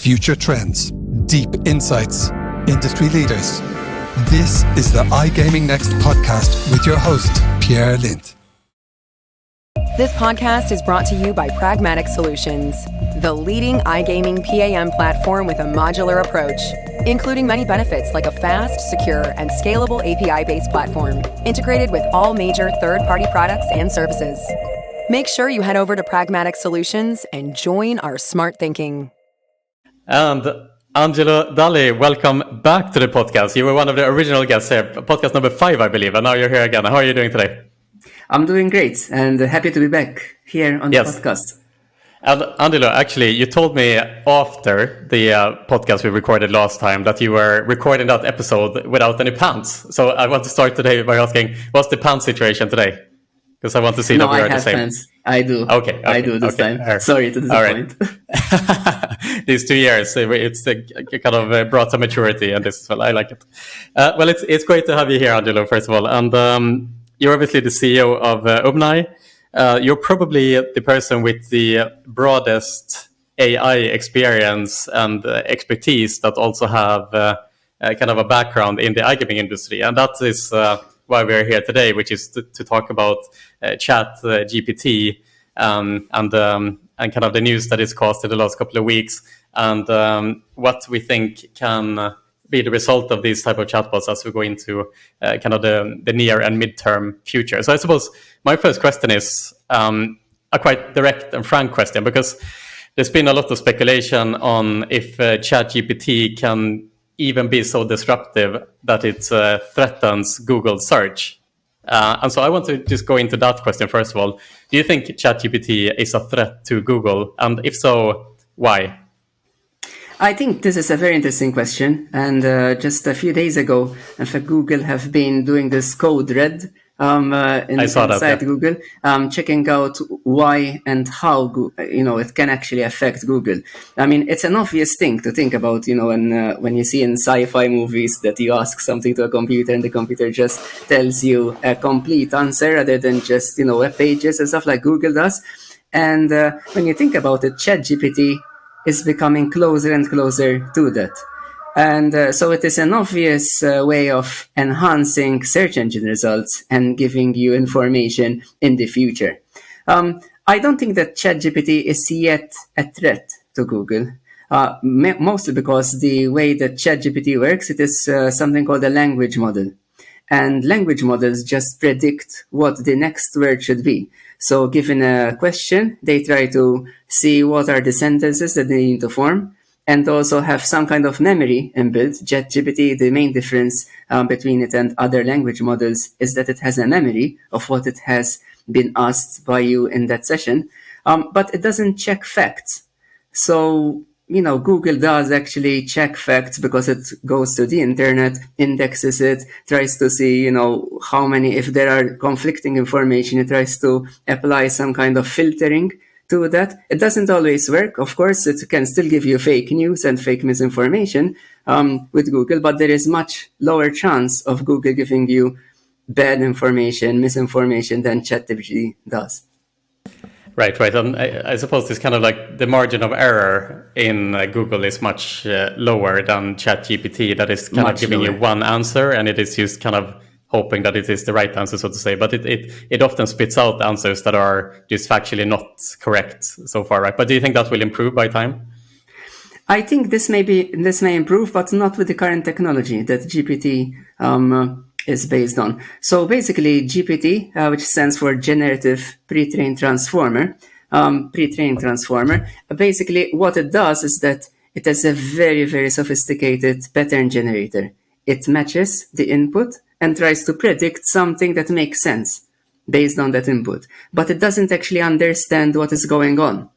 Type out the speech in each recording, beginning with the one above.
future trends, deep insights, industry leaders. This is the iGaming Next podcast with your host, Pierre and Lindh. This podcast is brought to you by Pragmatic Solutions, the leading iGaming PAM platform with a modular approach, including many benefits like a fast, secure, and scalable API-based platform, integrated with all major third-party products and services. Make sure you head over to Pragmatic Solutions and join our smart thinking. And Angelo Dalli, welcome back to the podcast. You were one of the original guests here, podcast number 5, I believe, and now you're here again. How are you doing today? I'm doing great and happy to be back here on the podcast. And Angelo, actually, you told me after the podcast we recorded last time that you were recording that episode without any pants. So I want to start today by asking, what's the pants situation today? Because I want to see that we are the same. Pants. I do. Okay. I do this time. Sorry to disappoint. Right. These 2 years, it's kind of brought some maturity, and this as well. I like it. Well, it's great to have you here, Angelo, first of all. And you're obviously the CEO of Umnai. You're probably the person with the broadest AI experience and expertise that also have kind of a background in the iGaming industry. And that is why we're here today, which is to talk about ChatGPT and kind of the news that it's caused in the last couple of weeks, and what we think can be the result of these type of chatbots as we go into kind of the near and midterm future. So I suppose my first question is a quite direct and frank question, because there's been a lot of speculation on if ChatGPT can even be so disruptive that it threatens Google search. And so I want to just go into that question first of all. Do you think ChatGPT is a threat to Google? And if so, why? I think this is a very interesting question. And just a few days ago, in fact, Google have been doing this code red inside Google, checking out why and how it can actually affect Google. I mean, it's an obvious thing to think about, when you see in sci-fi movies that you ask something to a computer and the computer just tells you a complete answer rather than just web pages and stuff like Google does. And when you think about it, ChatGPT is becoming closer and closer to that. And so it is an obvious way of enhancing search engine results and giving you information in the future. I don't think that ChatGPT is yet a threat to Google, mostly because the way that ChatGPT works, it is something called a language model. And language models just predict what the next word should be. So given a question, they try to see what are the sentences that they need to form, and also have some kind of memory inbuilt. ChatGPT, the main difference between it and other language models is that it has a memory of what it has been asked by you in that session, but it doesn't check facts. So, Google does actually check facts because it goes to the internet, indexes it, tries to see, how many, if there are conflicting information, it tries to apply some kind of filtering to that. It doesn't always work. Of course, it can still give you fake news and fake misinformation with Google, but there is much lower chance of Google giving you bad information, misinformation than ChatGPT does. Right. And I suppose this kind of like the margin of error in Google is much lower than ChatGPT, that is kind much of giving lower. You one answer, and it is just kind of hoping that it is the right answer, so to say. But it often spits out answers that are just factually not correct so far, right? But do you think that will improve by time? I think this may improve, but not with the current technology that GPT is based on. So basically, GPT, which stands for Generative Pre-trained Transformer, basically what it does is that it has a very, very sophisticated pattern generator. It matches the input and tries to predict something that makes sense based on that input. But it doesn't actually understand what is going on.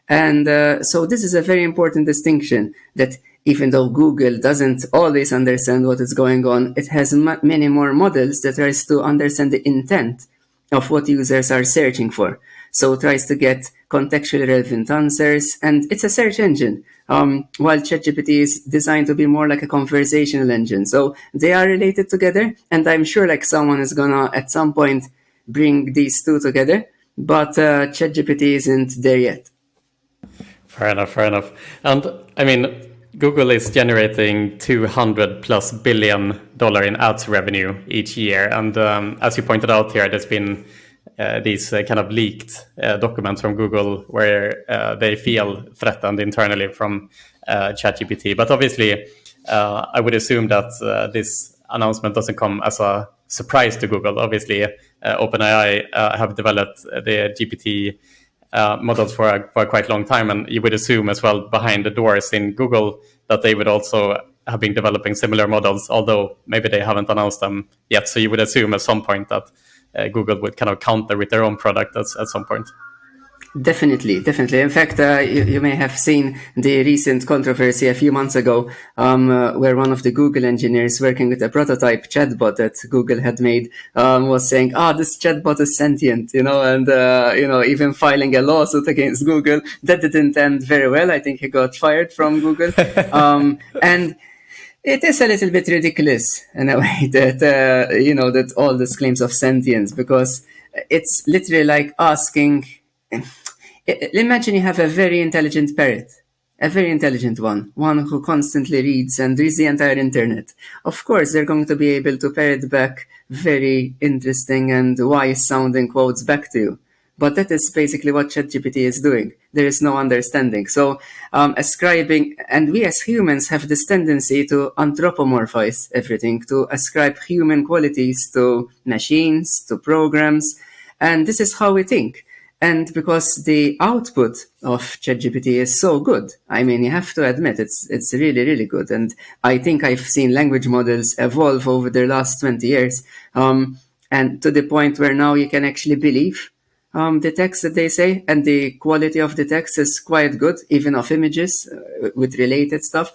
And so this is a very important distinction, that even though Google doesn't always understand what is going on, it has many more models that tries to understand the intent of what users are searching for. So it tries to get contextually relevant answers, and it's a search engine, while ChatGPT is designed to be more like a conversational engine. So they are related together, and I'm sure someone is gonna at some point bring these two together, but ChatGPT isn't there yet. Fair enough. And I mean, Google is generating $200+ billion in ads revenue each year. And as you pointed out here, there's been these kind of leaked documents from Google where they feel threatened internally from ChatGPT. But obviously, I would assume that this announcement doesn't come as a surprise to Google. Obviously, OpenAI have developed the GPT models for a quite long time, and you would assume as well behind the doors in Google that they would also have been developing similar models, although maybe they haven't announced them yet. So you would assume at some point that Google would kind of counter with their own product at some point. Definitely. In fact, you may have seen the recent controversy a few months ago, where one of the Google engineers working with a prototype chatbot that Google had made was saying, this chatbot is sentient, and even filing a lawsuit against Google. That didn't end very well. I think he got fired from Google. And it is a little bit ridiculous in a way that, that all these claims of sentience, because it's literally like asking... Imagine you have a very intelligent parrot, a very intelligent one who constantly reads and reads the entire internet. Of course, they're going to be able to parrot back very interesting and wise-sounding quotes back to you. But that is basically what ChatGPT is doing. There is no understanding. So ascribing, and we as humans have this tendency to anthropomorphize everything, to ascribe human qualities to machines, to programs, and this is how we think. And because the output of ChatGPT is so good, I mean, you have to admit it's really, really good. And I think I've seen language models evolve over the last 20 years, and to the point where now you can actually believe the text that they say, and the quality of the text is quite good, even of images with related stuff.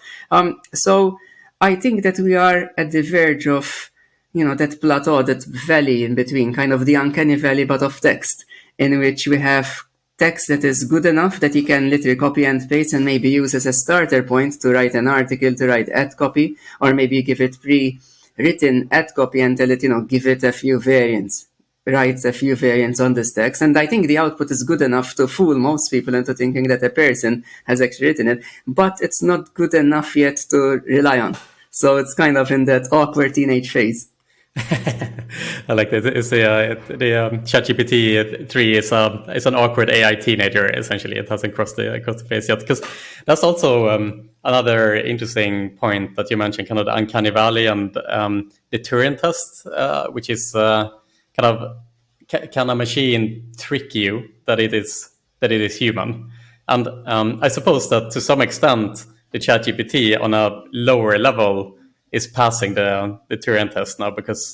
So I think that we are at the verge of, that plateau, that valley in between, kind of the uncanny valley, but of text, in which we have text that is good enough that you can literally copy and paste and maybe use as a starter point to write an article, to write ad copy, or maybe give it pre-written ad copy and tell it, give it a few variants, write a few variants on this text. And I think the output is good enough to fool most people into thinking that a person has actually written it, but it's not good enough yet to rely on. So it's kind of in that awkward teenage phase. I like that. It's the ChatGPT 3 is an awkward AI teenager. Essentially, it hasn't crossed the phase yet. Because that's also another interesting point that you mentioned, kind of the uncanny valley and the Turing test, which is kind of can a machine trick you that it is human? And I suppose that to some extent, the ChatGPT on a lower level is passing the Turing test now, because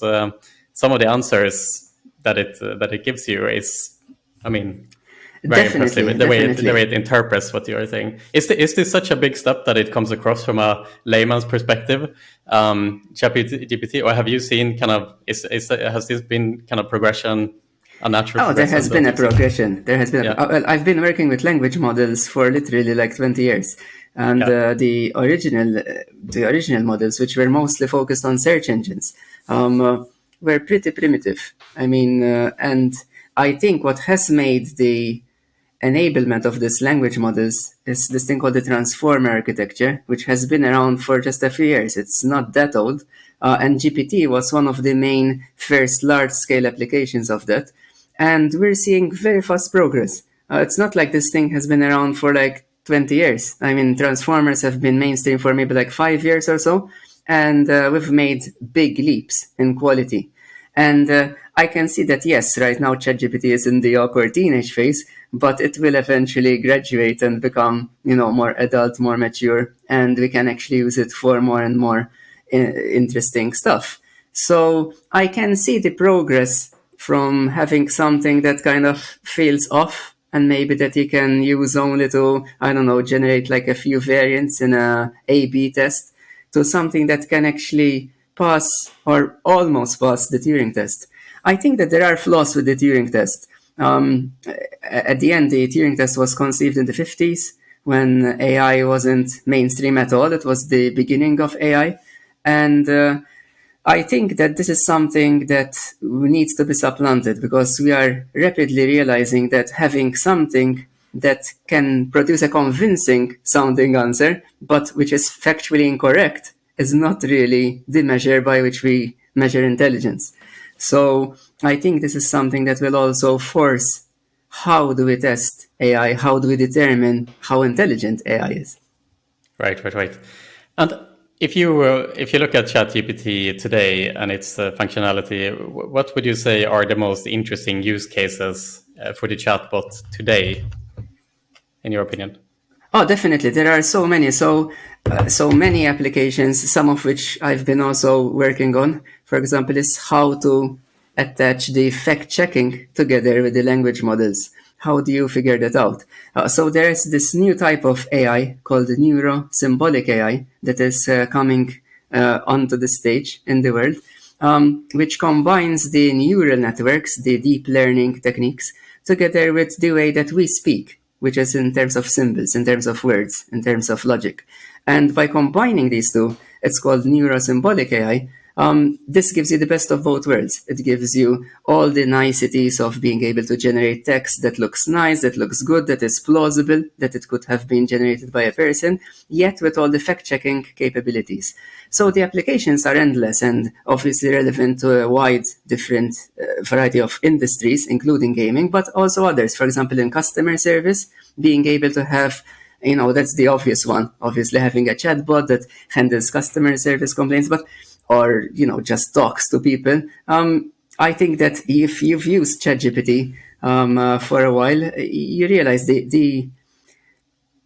some of the answers that it gives you is, I mean, very impressive. The way it interprets what you're saying. Is this such a big step that it comes across from a layman's perspective, ChatGPT, or have you seen kind of has this been kind of progression? There has been a progression. There has been. Well, I've been working with language models for literally like 20 years. And the original models, which were mostly focused on search engines, were pretty primitive. I mean, and I think what has made the enablement of these language models is this thing called the transformer architecture, which has been around for just a few years. It's not that old. And GPT was one of the main first large-scale applications of that. And we're seeing very fast progress. It's not like this thing has been around for like 20 years. I mean, transformers have been mainstream for maybe like 5 years or so, and we've made big leaps in quality. And I can see that, yes, right now ChatGPT is in the awkward teenage phase, but it will eventually graduate and become, more adult, more mature, and we can actually use it for more and more interesting stuff. So I can see the progress from having something that kind of feels off, and maybe that you can use only to, generate like a few variants in a A/B test, to something that can actually pass or almost pass the Turing test. I think that there are flaws with the Turing test. At the end, the Turing test was conceived in the 50s when AI wasn't mainstream at all. It was the beginning of AI. And I think that this is something that needs to be supplanted, because we are rapidly realizing that having something that can produce a convincing sounding answer, but which is factually incorrect, is not really the measure by which we measure intelligence. So I think this is something that will also force how do we test AI? How do we determine how intelligent AI is? Right. And if you look at ChatGPT today and its functionality, what would you say are the most interesting use cases for the chatbot today, in your opinion? Oh, definitely. There are so many, so many applications, some of which I've been also working on. For example, is how to attach the fact checking together with the language models. How do you figure that out? So there's this new type of AI called neuro-symbolic AI that is coming onto the stage in the world, which combines the neural networks, the deep learning techniques, together with the way that we speak, which is in terms of symbols, in terms of words, in terms of logic. And by combining these two, it's called neuro-symbolic AI. This gives you the best of both worlds. It gives you all the niceties of being able to generate text that looks nice, that looks good, that is plausible, that it could have been generated by a person, yet with all the fact-checking capabilities. So the applications are endless and obviously relevant to a wide different variety of industries, including gaming, but also others. For example, in customer service, being able to have, that's the obvious one, obviously having a chatbot that handles customer service complaints, or just talks to people. I think that if you've used ChatGPT for a while, you realize the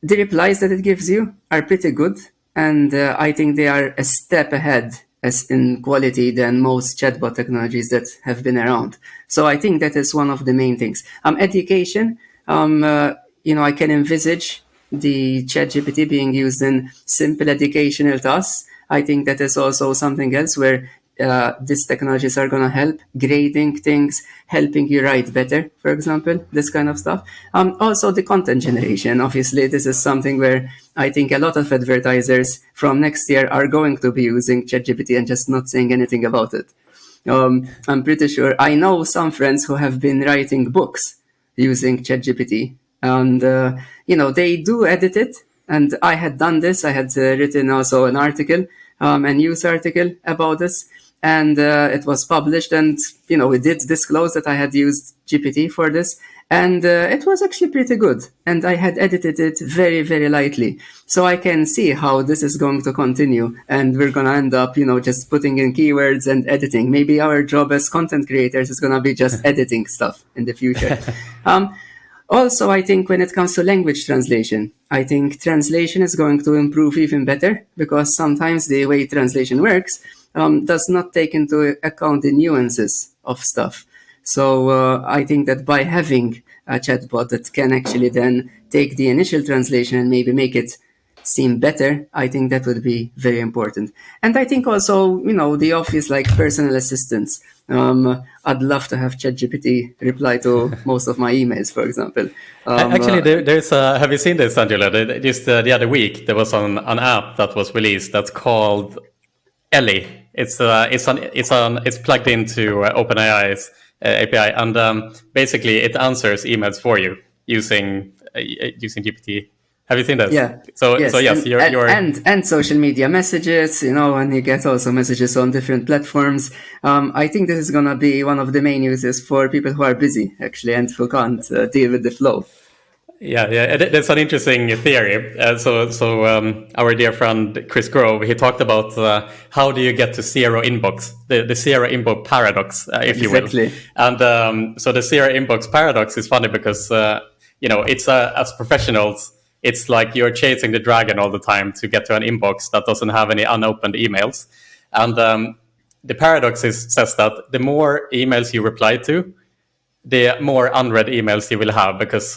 replies that it gives you are pretty good, and I think they are a step ahead as in quality than most chatbot technologies that have been around. So I think that is one of the main things. Education, I can envisage the ChatGPT being used in simple educational tasks. I think that is also something else where these technologies are going to help grading things, helping you write better, for example, this kind of stuff. Also the content generation. Obviously, this is something where I think a lot of advertisers from next year are going to be using ChatGPT and just not saying anything about it. I'm pretty sure. I know some friends who have been writing books using ChatGPT, and they do edit it. And I had done this. I had written also an article, a news article about this, and it was published. And we did disclose that I had used GPT for this, and it was actually pretty good. And I had edited it very, very lightly, so I can see how this is going to continue. And we're going to end up, just putting in keywords and editing. Maybe our job as content creators is going to be just editing stuff in the future. Also, I think when it comes to language translation, I think translation is going to improve even better, because sometimes the way translation works does not take into account the nuances of stuff. So I think that by having a chatbot that can actually then take the initial translation and maybe make it seem better, I think that would be very important. And I think also, the obvious like personal assistants. I'd love to have ChatGPT reply to most of my emails, for example. Actually, there's have you seen this, Angelo? Just the other week, there was an app that was released that's called Ellie. It's plugged into OpenAI's API, and basically it answers emails for you using GPT. Have you seen this? Yeah. So yes, you're and social media messages, and you get also messages on different platforms. I think this is gonna be one of the main uses for people who are busy actually and who can't deal with the flow. Yeah, that's an interesting theory. So our dear friend Chris Grove, he talked about how do you get to zero inbox, the zero inbox paradox, if you will. Exactly. And so the zero inbox paradox is funny because it's as professionals, it's like you're chasing the dragon all the time to get to an inbox that doesn't have any unopened emails. And the paradox says that the more emails you reply to, the more unread emails you will have, because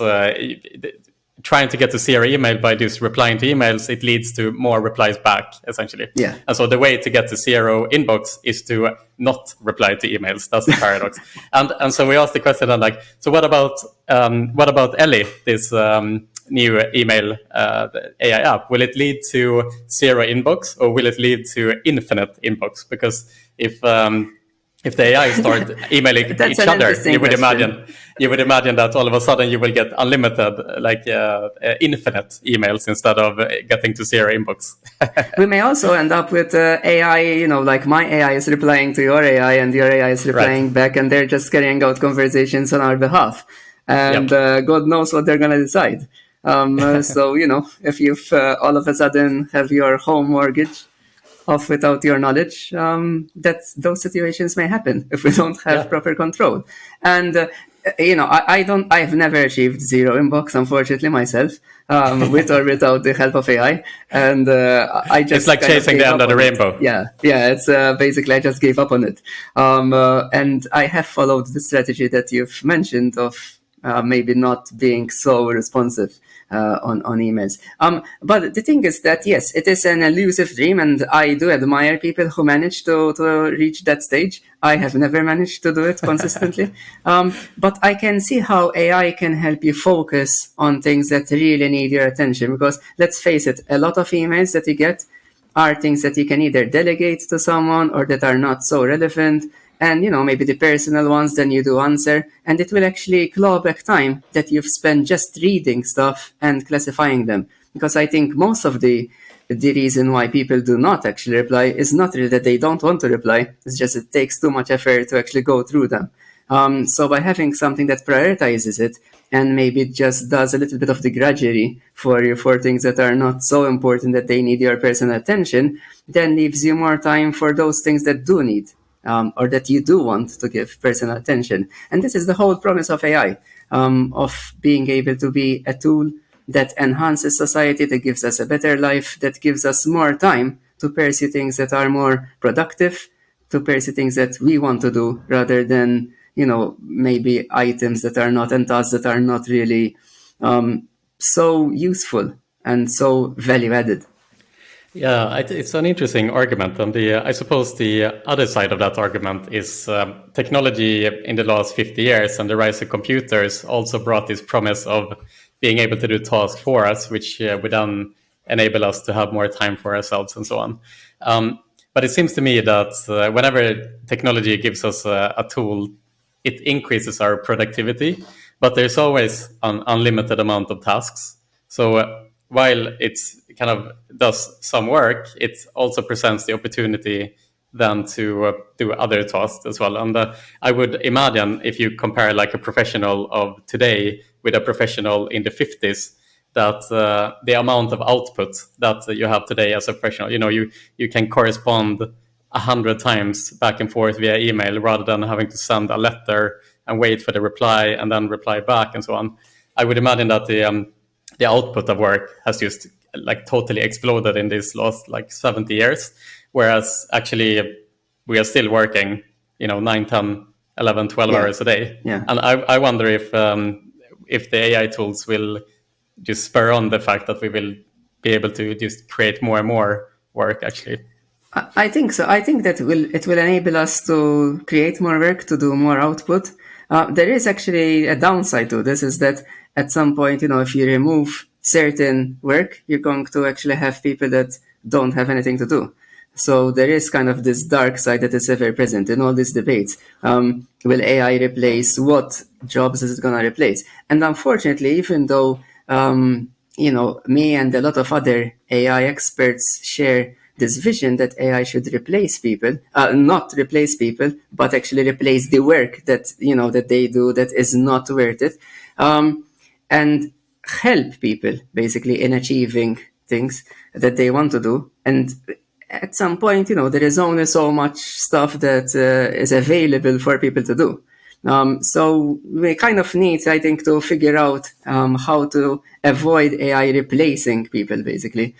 trying to get to zero email by just replying to emails, it leads to more replies back, essentially. Yeah. And so the way to get to zero inbox is to not reply to emails. That's the paradox. and so we asked the question then, so what about Ellie, this new email AI app? Will it lead to zero inbox, or will it lead to infinite inbox? Because if if the AI start emailing each other, you would imagine that all of a sudden you will get unlimited, like infinite emails instead of getting to zero inbox. We may also end up with AI, like my AI is replying to your AI and your AI is replying back, and they're just carrying out conversations on our behalf. And God knows what they're going to decide. So, if you've all of a sudden have your home mortgage off without your knowledge, those situations may happen if we don't have proper control. And I've never achieved zero inbox, unfortunately, myself, with or without the help of AI. And I just it's like chasing the end of the rainbow. Yeah. It's basically I just gave up on it. And I have followed the strategy that you've mentioned of maybe not being so responsive on emails. But the thing is that, yes, it is an elusive dream, and I do admire people who manage to reach that stage. I have never managed to do it consistently. But I can see how AI can help you focus on things that really need your attention, because let's face it, a lot of emails that you get are things that you can either delegate to someone or that are not so relevant. And, maybe the personal ones, then you do answer, and it will actually claw back time that you've spent just reading stuff and classifying them. Because I think most of the reason why people do not actually reply is not really that they don't want to reply. It's just it takes too much effort to actually go through them. So by having something that prioritizes it and maybe just does a little bit of the grudgery for you for things that are not so important that they need your personal attention, then leaves you more time for those things that do need or that you do want to give personal attention. And this is the whole promise of AI, of being able to be a tool that enhances society, that gives us a better life, that gives us more time to pursue things that are more productive, to pursue things that we want to do, rather than, maybe items that are not and tasks that are not really so useful and so value added. Yeah, it's an interesting argument, and I suppose the other side of that argument is technology in the last 50 years and the rise of computers also brought this promise of being able to do tasks for us, which would then enable us to have more time for ourselves and so on. But it seems to me that whenever technology gives us a tool, it increases our productivity, but there's always an unlimited amount of tasks. So while it's kind of does some work, it also presents the opportunity then to do other tasks as well. And I would imagine if you compare like a professional of today with a professional in the 50s, that the amount of output that you have today as a professional, you can correspond 100 times back and forth via email rather than having to send a letter and wait for the reply and then reply back and so on. I would imagine that the output of work has just like totally exploded in these last like 70 years, whereas actually we are still working 9, 10, 11, 12 hours a day. And I wonder if the AI tools will just spur on the fact that we will be able to just create more and more work actually. I think so. I think that it will enable us to create more work, to do more output. There is actually a downside to this, is that at some point, if you remove certain work, you're going to actually have people that don't have anything to do. So there is kind of this dark side that is ever present in all these debates. Will AI replace what jobs is it going to replace? And unfortunately, even though, me and a lot of other AI experts share this vision that AI should replace people, not replace people, but actually replace the work that, that they do that is not worth it, and help people basically in achieving things that they want to do. And at some point, there is only so much stuff that is available for people to do. So we kind of need, I think, to figure out how to avoid AI replacing people, basically.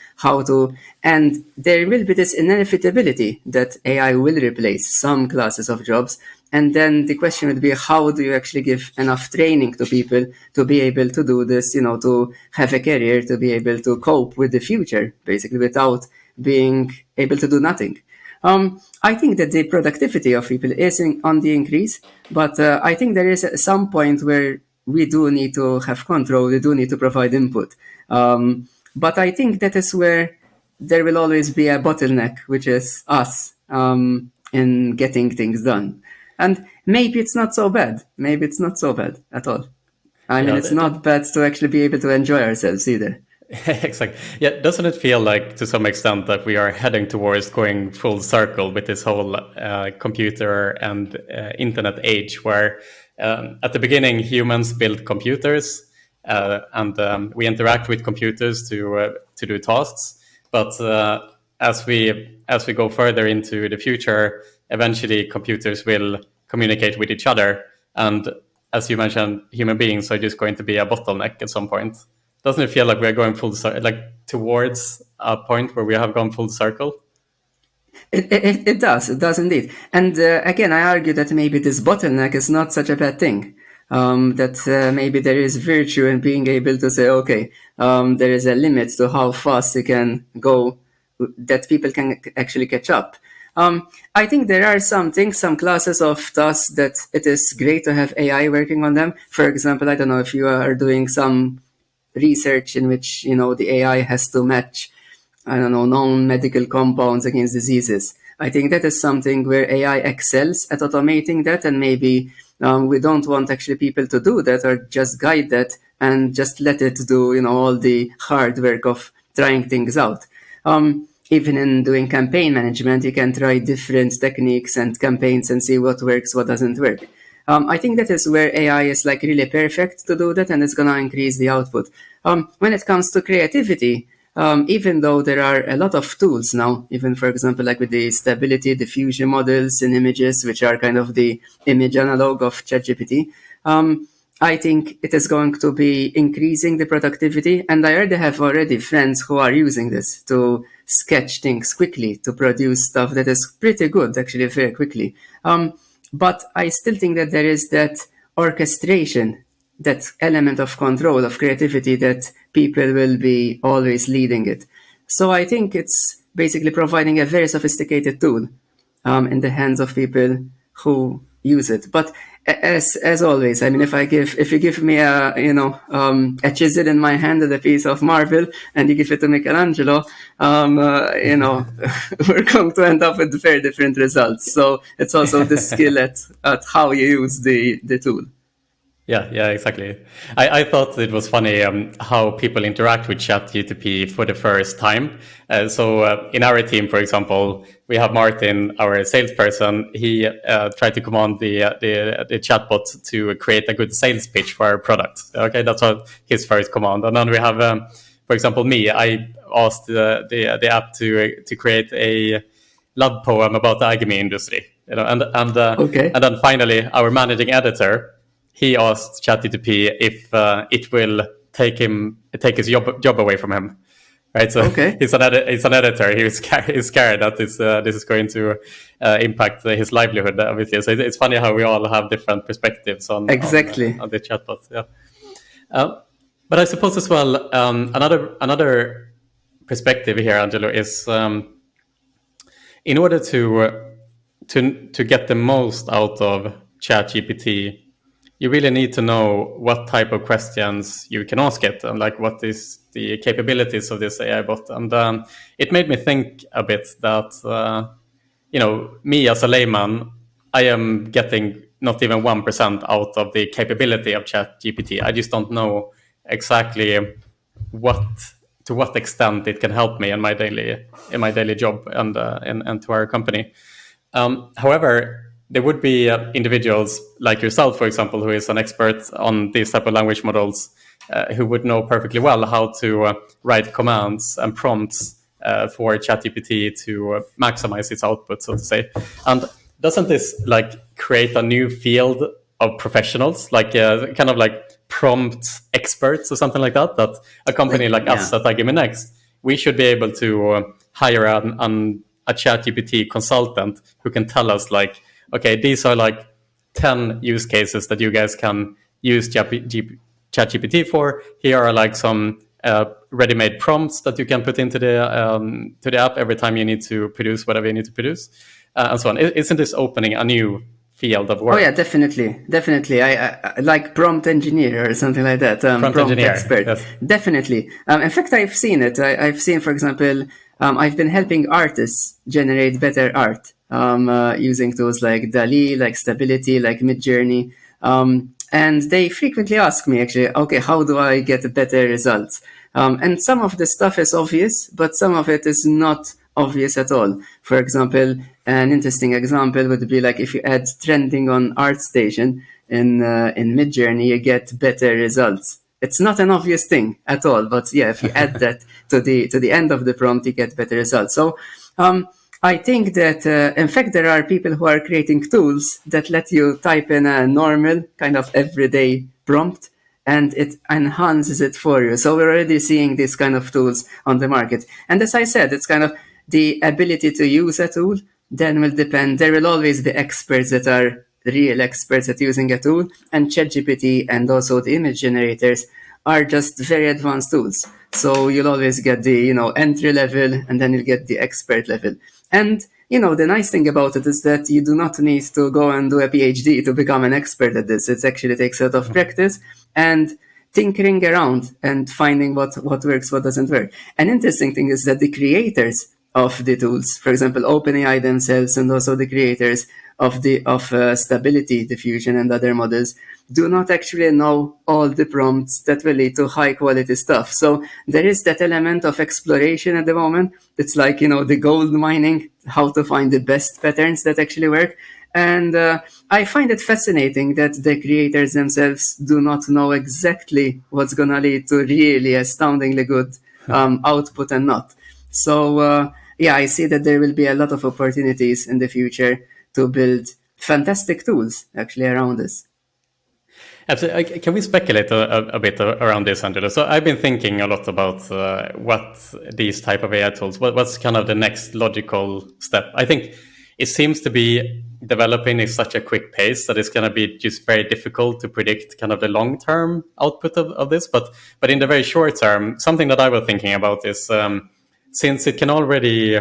And there will be this inevitability that AI will replace some classes of jobs. And then the question would be, how do you actually give enough training to people to be able to do this, to have a career, to be able to cope with the future, basically, without being able to do nothing. I think that the productivity of people is on the increase, but I think there is some point where we do need to have control, we do need to provide input. But I think that is where there will always be a bottleneck, which is us. in getting things done. And maybe it's not so bad. Maybe it's not so bad at all. I mean, it's not bad to actually be able to enjoy ourselves either. Exactly. Yeah, doesn't it feel like to some extent that we are heading towards going full circle with this whole computer and internet age, where at the beginning humans built computers and we interact with computers to do tasks, but as we go further into the future, eventually computers will communicate with each other, and as you mentioned, human beings are just going to be a bottleneck at some point. Doesn't it feel like we're going towards a point where we have gone full circle? It does indeed. And again, I argue that maybe this bottleneck is not such a bad thing. That maybe there is virtue in being able to say, okay, there is a limit to how fast it can go, that people can actually catch up. I think there are some classes of tasks that it is great to have AI working on them. For example, I don't know if you are doing some research in which, the AI has to match, known medical compounds against diseases. I think that is something where AI excels at automating that, and maybe we don't want actually people to do that, or just guide that and just let it do, all the hard work of trying things out. Even in doing campaign management, you can try different techniques and campaigns and see what works, what doesn't work. I think that is where AI is really perfect to do that, and it's going to increase the output. When it comes to creativity, even though there are a lot of tools now, even for example, like with the stability diffusion models in images, which are kind of the image analog of ChatGPT, I think it is going to be increasing the productivity. And I have already friends who are using this to sketch things quickly, to produce stuff that is pretty good, actually, very quickly. But I still think that there is that orchestration, that element of control, of creativity, that people will be always leading it. So I think it's basically providing a very sophisticated tool in the hands of people who use it. But as always, I mean, if you give me a chisel in my hand and a piece of marble, and you give it to Michelangelo, we're going to end up with very different results. So it's also the skill at how you use the tool. Yeah, exactly. I thought it was funny how people interact with ChatGPT for the first time. So in our team, for example, we have Martin, our salesperson. He tried to command the chatbot to create a good sales pitch for our product. Okay, that's his first command. And then we have, for example, me. I asked the app to create a love poem about the iGaming industry. And then finally, our managing editor, he asked ChatGPT if it will take his job away from him, right? So he's an editor. He's scared that this is going to impact his livelihood, obviously. So it's funny how we all have different perspectives on the chatbot. Yeah. But I suppose as well, another perspective here, Angelo, is in order to get the most out of ChatGPT, you really need to know what type of questions you can ask it, and what is the capabilities of this AI bot. And it made me think a bit that, me as a layman, I am getting not even 1% out of the capability of ChatGPT. I just don't know exactly to what extent it can help me in my daily job and to our company. However, there would be individuals like yourself, for example, who is an expert on these type of language models, who would know perfectly well how to write commands and prompts for ChatGPT to maximize its output, so to say. And doesn't this create a new field of professionals, kind of prompt experts or something like that? That a company us at iGaming Next, we should be able to hire a ChatGPT consultant who can tell us okay, these are 10 use cases that you guys can use ChatGPT for. Here are some ready-made prompts that you can put into the app every time you need to produce whatever you need to produce, and so on. Isn't this opening a new field of work? Oh yeah, definitely. I like prompt engineer or something like that. Prompt engineer, expert. yes. Definitely. In fact, I've seen it. I've seen, for example, I've been helping artists generate better art using tools like Dalli, like Stability, like Midjourney. And they frequently ask me, actually, okay, how do I get better results? And some of the stuff is obvious, but some of it is not obvious at all. For example, an interesting example would be like if you add trending on ArtStation in Midjourney, you get better results. It's not an obvious thing at all, but yeah, if you add that to the end of the prompt, you get better results. So I think that, in fact, there are people who are creating tools that let you type in a normal kind of everyday prompt and it enhances it for you. So we're already seeing these kind of tools on the market. And as I said, it's kind of the ability to use a tool then will depend. There will always be experts that are real experts at using a tool, and ChatGPT and also the image generators are just very advanced tools. So you'll always get the, entry level, and then you'll get the expert level. And, the nice thing about it is that you do not need to go and do a PhD to become an expert at this. It actually takes a lot of practice and tinkering around and finding what works, what doesn't work. An interesting thing is that the creators of the tools, for example, OpenAI themselves and also the creators of Stability Diffusion and other models, do not actually know all the prompts that will lead to high quality stuff. So there is that element of exploration at the moment. It's like, the gold mining, how to find the best patterns that actually work. And I find it fascinating that the creators themselves do not know exactly what's going to lead to really astoundingly good output and not. So, I see that there will be a lot of opportunities in the future to build fantastic tools actually around this. Absolutely. Can we speculate a bit around this, Angelo? So I've been thinking a lot about what these type of AI tools, what's kind of the next logical step. I think it seems to be developing at such a quick pace that it's going to be just very difficult to predict kind of the long-term output of this. But in the very short term, something that I was thinking about is since it can already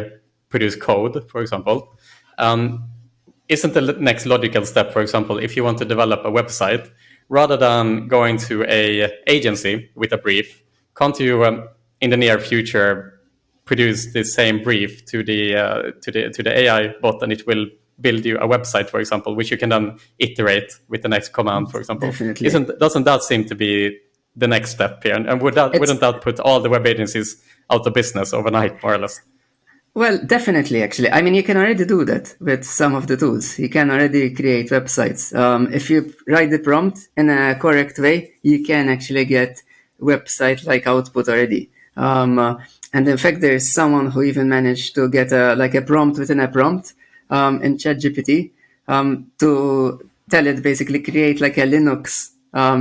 produce code, for example, isn't the next logical step, for example, if you want to develop a website, rather than going to a agency with a brief, can't you in the near future produce the same brief to the AI bot, and it will build you a website, for example, which you can then iterate with the next command, for example. Definitely. Doesn't that seem to be the next step here? And wouldn't that put all the web agencies out of business overnight, more or less? Well, definitely, actually. I mean, you can already do that with some of the tools. You can already create websites. If you write the prompt in a correct way, you can actually get website-like output already. And in fact, there's someone who even managed to get a prompt within a prompt in ChatGPT to tell it basically create like a Linux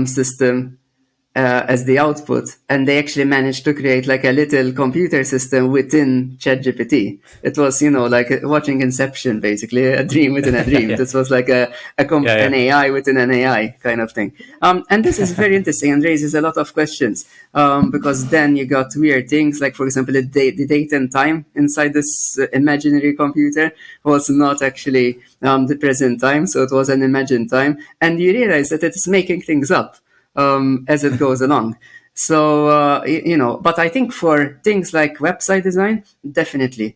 system as the output, and they actually managed to create like a little computer system within ChatGPT. It was, like watching Inception, basically, a dream within a dream. This was like an AI within an AI kind of thing. And this is very interesting and raises a lot of questions because then you got weird things, like, for example, the date and time inside this imaginary computer was not actually the present time, so it was an imagined time. And you realize that it is making things up as it goes along. So, but I think for things like website design, definitely.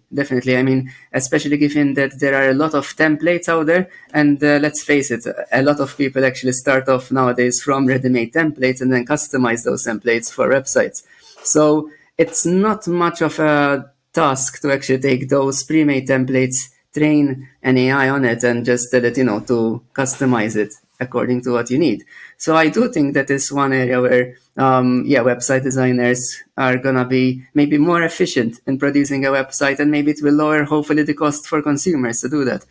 I mean, especially given that there are a lot of templates out there, and let's face it, a lot of people actually start off nowadays from ready-made templates and then customize those templates for websites. So it's not much of a task to actually take those pre-made templates, train an AI on it, and just tell it, to customize it according to what you need. So I do think that is one area where, website designers are going to be maybe more efficient in producing a website, and maybe it will lower, hopefully, the cost for consumers to do that.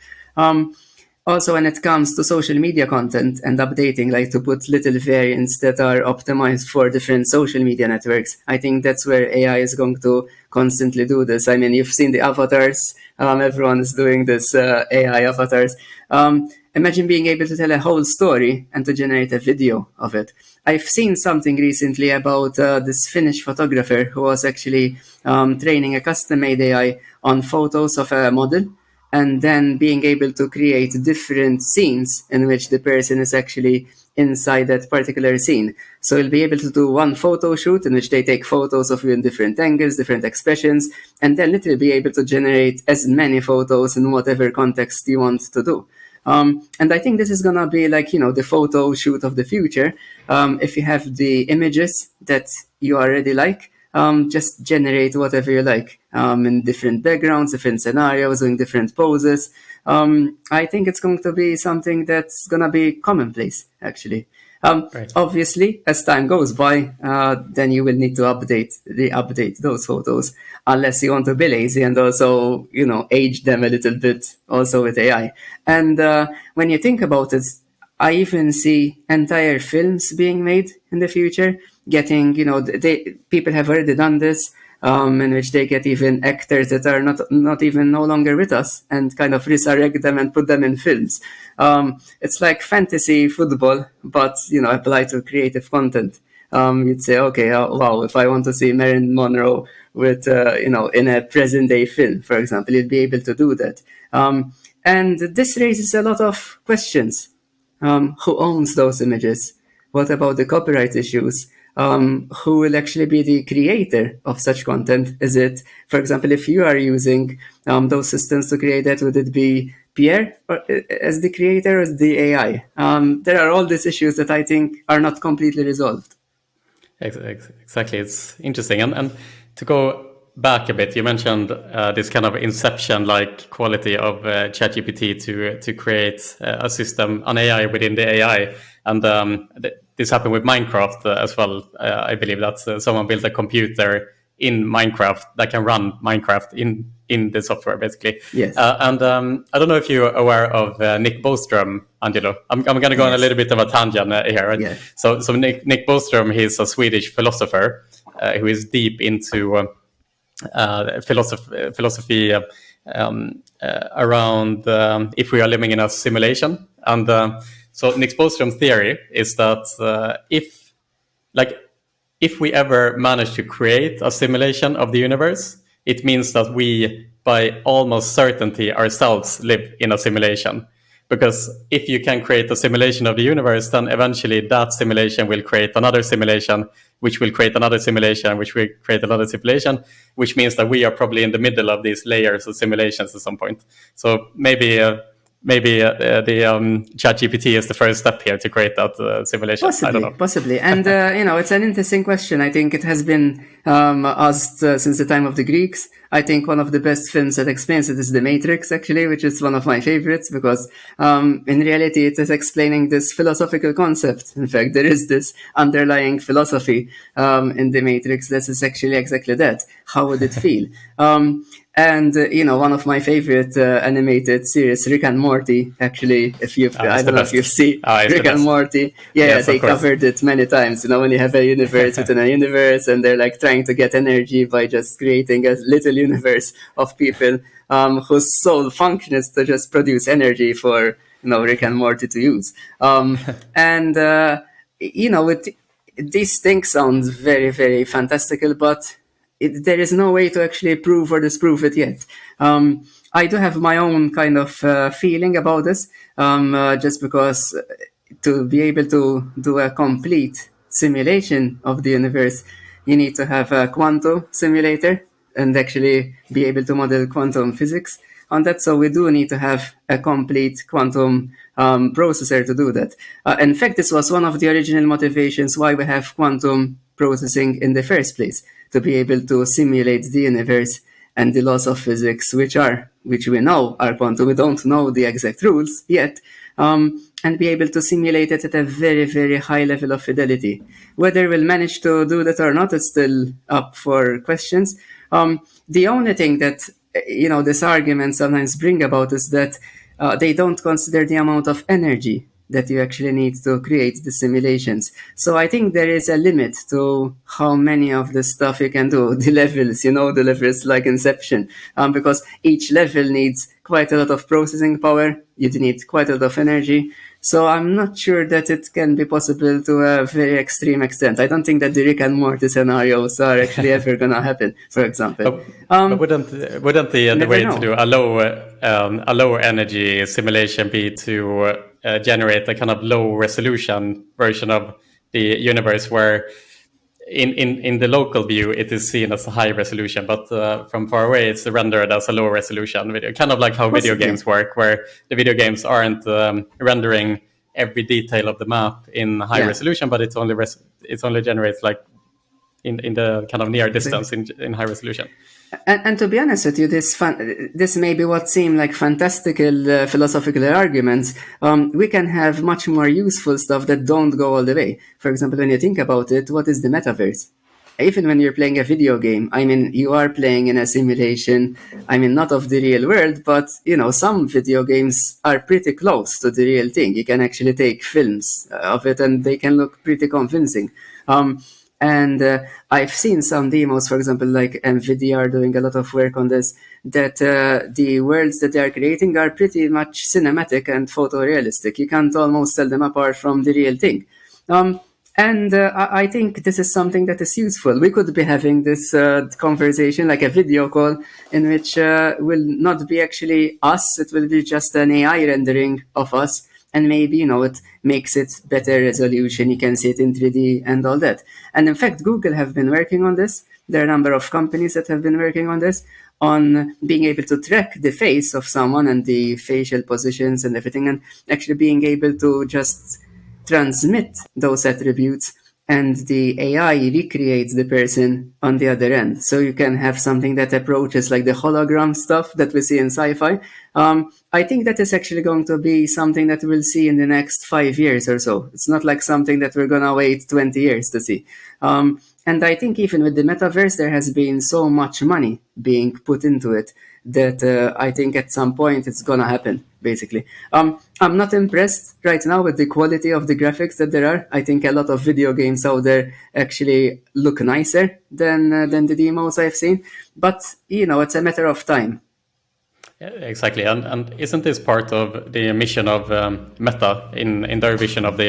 Also, when it comes to social media content and updating, like to put little variants that are optimized for different social media networks, I think that's where AI is going to constantly do this. I mean, you've seen the avatars. Everyone is doing this AI avatars. Imagine being able to tell a whole story and to generate a video of it. I've seen something recently about this Finnish photographer who was actually training a custom-made AI on photos of a model. and then being able to create different scenes in which the person is actually inside that particular scene. So you'll be able to do one photo shoot in which they take photos of you in different angles, different expressions, and then literally be able to generate as many photos in whatever context you want to do. And I think this is going to be like, the photo shoot of the future. If you have the images that you already like, just generate whatever you like in different backgrounds, different scenarios, doing different poses. I think it's going to be something that's going to be commonplace, actually. Right. Obviously, as time goes by, then you will need to re-update those photos, unless you want to be lazy and also, age them a little bit also with AI. And when you think about it, I even see entire films being made in the future, getting, people have already done this, in which they get even actors that are not even no longer with us and kind of resurrect them and put them in films. It's like fantasy football, but, applied to creative content. You'd say, okay, wow, if I want to see Marilyn Monroe with, in a present day film, for example, you'd be able to do that. And this raises a lot of questions. Who owns those images? What about the copyright issues? Who will actually be the creator of such content? Is it, for example, if you are using those systems to create that, would it be Pierre as the creator or as the AI? There are all these issues that I think are not completely resolved. Exactly. It's interesting. And to go back a bit, you mentioned this kind of inception-like quality of ChatGPT to create a system, an AI within the AI. And this happened with Minecraft as well. I believe that someone built a computer in Minecraft that can run Minecraft in the software, basically. Yes. And I don't know if you're aware of Nick Bostrom, Angelo. I'm going to go on a little bit of a tangent here. Right? Yeah. So Nick Bostrom, he's a Swedish philosopher who is deep into philosophy around if we are living in a simulation. And so Nick Bostrom's theory is that if we ever manage to create a simulation of the universe, it means that we, by almost certainty, ourselves live in a simulation. Because if you can create a simulation of the universe, then eventually that simulation will create another simulation, which will create another simulation, which will create another simulation, which means that we are probably in the middle of these layers of simulations at some point. So maybe the ChatGPT is the first step here to create that simulation. I don't know. Possibly. And, it's an interesting question. I think it has been asked since the time of the Greeks. I think one of the best films that explains it is The Matrix, actually, which is one of my favorites because in reality it is explaining this philosophical concept. In fact, there is this underlying philosophy in The Matrix that is actually exactly that. How would it feel? And, one of my favorite animated series, Rick and Morty, actually, I don't know if you've seen Rick and Morty. Yeah, yes, they covered it many times. When you have a universe within a universe and they're like trying to get energy by just creating a little universe of people whose sole function is to just produce energy for, Rick and Morty to use. These things sound very, very fantastical, but there is no way to actually prove or disprove it yet. I do have my own kind of feeling about this, just because to be able to do a complete simulation of the universe, you need to have a quantum simulator and actually be able to model quantum physics on that. So we do need to have a complete quantum processor to do that. In fact, this was one of the original motivations why we have quantum processing in the first place, to be able to simulate the universe and the laws of physics, which we know are quantum. We don't know the exact rules yet, and be able to simulate it at a very, very high level of fidelity. Whether we'll manage to do that or not, it's still up for questions. The only thing that, this argument sometimes bring about is that they don't consider the amount of energy that you actually need to create the simulations. So I think there is a limit to how many of the stuff you can do. The levels, the levels like Inception, because each level needs quite a lot of processing power. You need quite a lot of energy. So I'm not sure that it can be possible to a very extreme extent. I don't think that the Rick and Morty scenarios are actually ever going to happen, for example. But wouldn't the way to do a low energy simulation be to generate a kind of low resolution version of the universe where in the local view it is seen as a high resolution, but from far away it's rendered as a low resolution video, kind of like how video games work, where the video games aren't rendering every detail of the map in high resolution, but it's only generates like in the kind of near distance in high resolution. And to be honest with you, this may be what seem like fantastical philosophical arguments. We can have much more useful stuff that don't go all the way. For example, when you think about it, what is the metaverse? Even when you're playing a video game, I mean, you are playing in a simulation, I mean, not of the real world, but, some video games are pretty close to the real thing. You can actually take films of it and they can look pretty convincing. And I've seen some demos, for example, like NVIDIA are doing a lot of work on this, that the worlds that they are creating are pretty much cinematic and photorealistic. You can't almost tell them apart from the real thing. And I think this is something that is useful. We could be having this conversation, like a video call, in which will not be actually us. It will be just an AI rendering of us. And maybe, it makes it better resolution. You can see it in 3D and all that. And in fact, Google have been working on this. There are a number of companies that have been working on this, on being able to track the face of someone and the facial positions and everything, and actually being able to just transmit those attributes, and the AI recreates the person on the other end. So you can have something that approaches like the hologram stuff that we see in sci-fi. I think that is actually going to be something that we'll see in the next 5 years or so. It's not like something that we're going to wait 20 years to see. And I think even with the metaverse, there has been so much money being put into it that I think at some point it's going to happen, basically. I'm not impressed right now with the quality of the graphics that there are. I think a lot of video games out there actually look nicer than the demos I've seen. But, it's a matter of time. Yeah, exactly. And isn't this part of the mission of Meta in their vision of the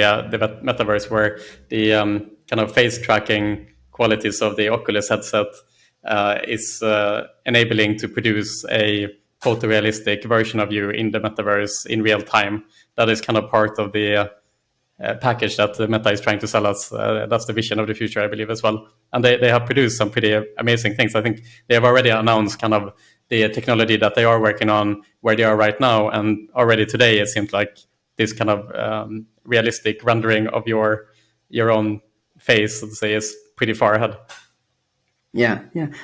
metaverse, where the kind of face tracking qualities of the Oculus headset is enabling to produce a photorealistic version of you in the metaverse in real time? That is kind of part of the package that Meta is trying to sell us. That's the vision of the future, I believe, as well. And they have produced some pretty amazing things. I think they have already announced kind of the technology that they are working on, where they are right now. And already today, it seems like this kind of realistic rendering of your own face, let's say, is pretty far ahead. Yeah.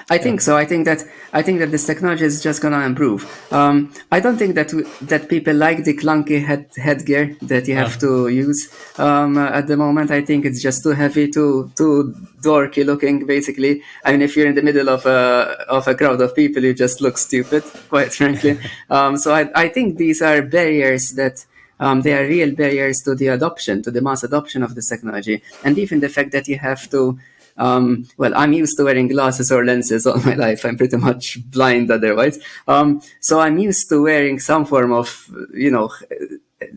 I think so. I think that this technology is just gonna improve. I don't think that people like the clunky headgear that you have to use at the moment. I think it's just too heavy, too dorky looking. Basically, I mean, if you're in the middle of a crowd of people, you just look stupid, quite frankly. So I think these are barriers that. They are real barriers to the mass adoption of this technology, and even the fact that you have to. I'm used to wearing glasses or lenses all my life. I'm pretty much blind otherwise. So I'm used to wearing some form of,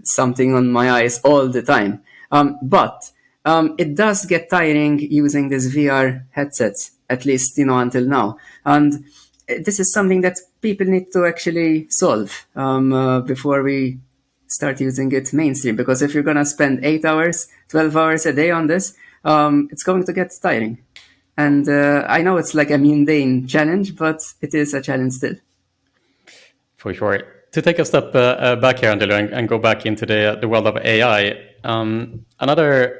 something on my eyes all the time. But it does get tiring using these VR headsets, at least, until now. And this is something that people need to actually solve before we start using it mainstream. Because if you're going to spend 8 hours, 12 hours a day on this, it's going to get tiring. And I know it's like a mundane challenge, but it is a challenge still. For sure. To take a step back here, Angelo, and go back into the world of AI, another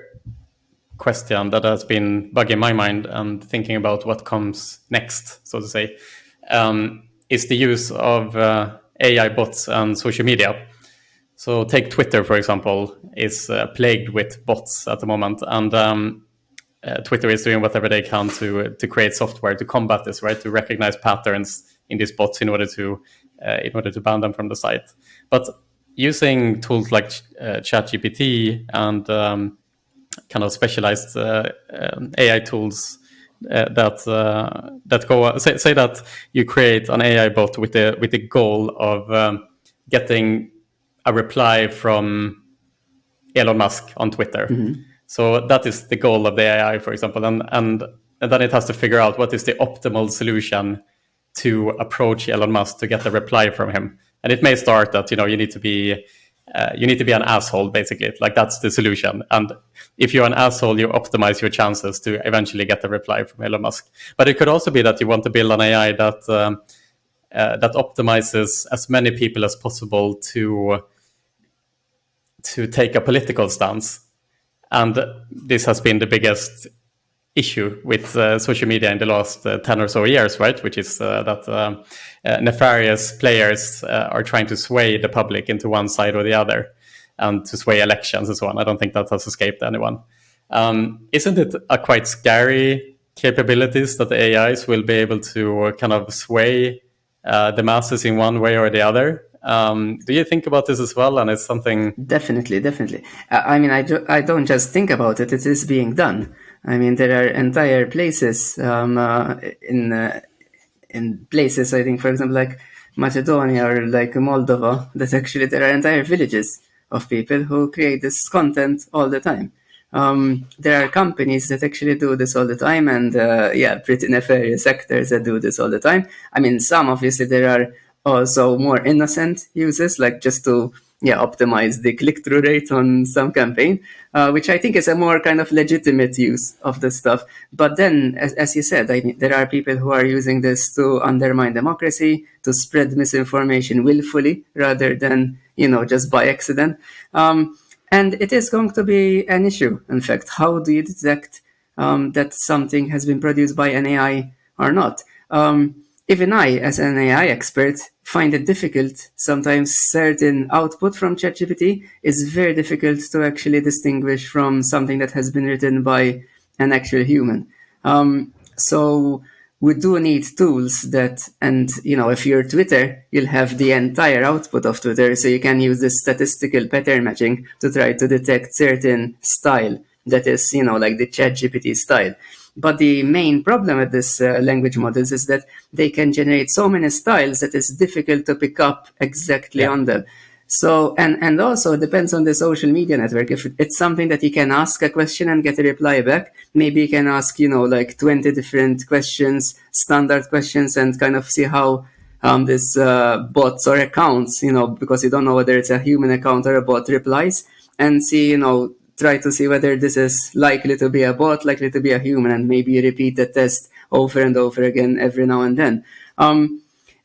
question that has been bugging my mind and thinking about what comes next, so to say, is the use of AI bots and social media. So take Twitter, for example, is plagued with bots at the moment. And Twitter is doing whatever they can to create software to combat this, right? To recognize patterns in these bots in order to ban them from the site. But using tools like ChatGPT and kind of specialized AI tools that go say that you create an AI bot with the goal of getting a reply from Elon Musk on Twitter. So that is the goal of the AI, for example, and then it has to figure out what is the optimal solution to approach Elon Musk to get a reply from him. And it may start that you need to be an asshole, basically. Like, that's the solution. And if you're an asshole, you optimize your chances to eventually get a reply from Elon Musk. But it could also be that you want to build an AI that optimizes as many people as possible to take a political stance. And this has been the biggest issue with social media in the last 10 or so years, right? Which is that nefarious players are trying to sway the public into one side or the other, and to sway elections and so on. I don't think that has escaped anyone. Isn't it a quite scary capabilities that the AIs will be able to kind of sway the masses in one way or the other? Do you think about this as well? And it's something... Definitely. I mean, I don't just think about it. It is being done. I mean, there are entire places in places, I think, for example, like Macedonia or like Moldova, that actually there are entire villages of people who create this content all the time. There are companies that actually do this all the time, and pretty nefarious actors that do this all the time. I mean, some, obviously, there are also more innocent uses, like just to optimize the click-through rate on some campaign, which I think is a more kind of legitimate use of this stuff. But then, as you said, I mean, there are people who are using this to undermine democracy, to spread misinformation willfully rather than, just by accident. And it is going to be an issue. In fact, how do you detect that something has been produced by an AI or not? Even I, as an AI expert, find it difficult. Sometimes certain output from ChatGPT is very difficult to actually distinguish from something that has been written by an actual human. So we do need tools that, and if you're Twitter, you'll have the entire output of Twitter, so you can use this statistical pattern matching to try to detect certain style that is, like the ChatGPT style. But the main problem with this language models is that they can generate so many styles that it's difficult to pick up exactly on them. So, and also it depends on the social media network. If it's something that you can ask a question and get a reply back, maybe you can ask, like 20 different questions, standard questions, and kind of see how this bots or accounts, because you don't know whether it's a human account or a bot, replies, and see, try to see whether this is likely to be a bot, likely to be a human, and maybe repeat the test over and over again every now and then.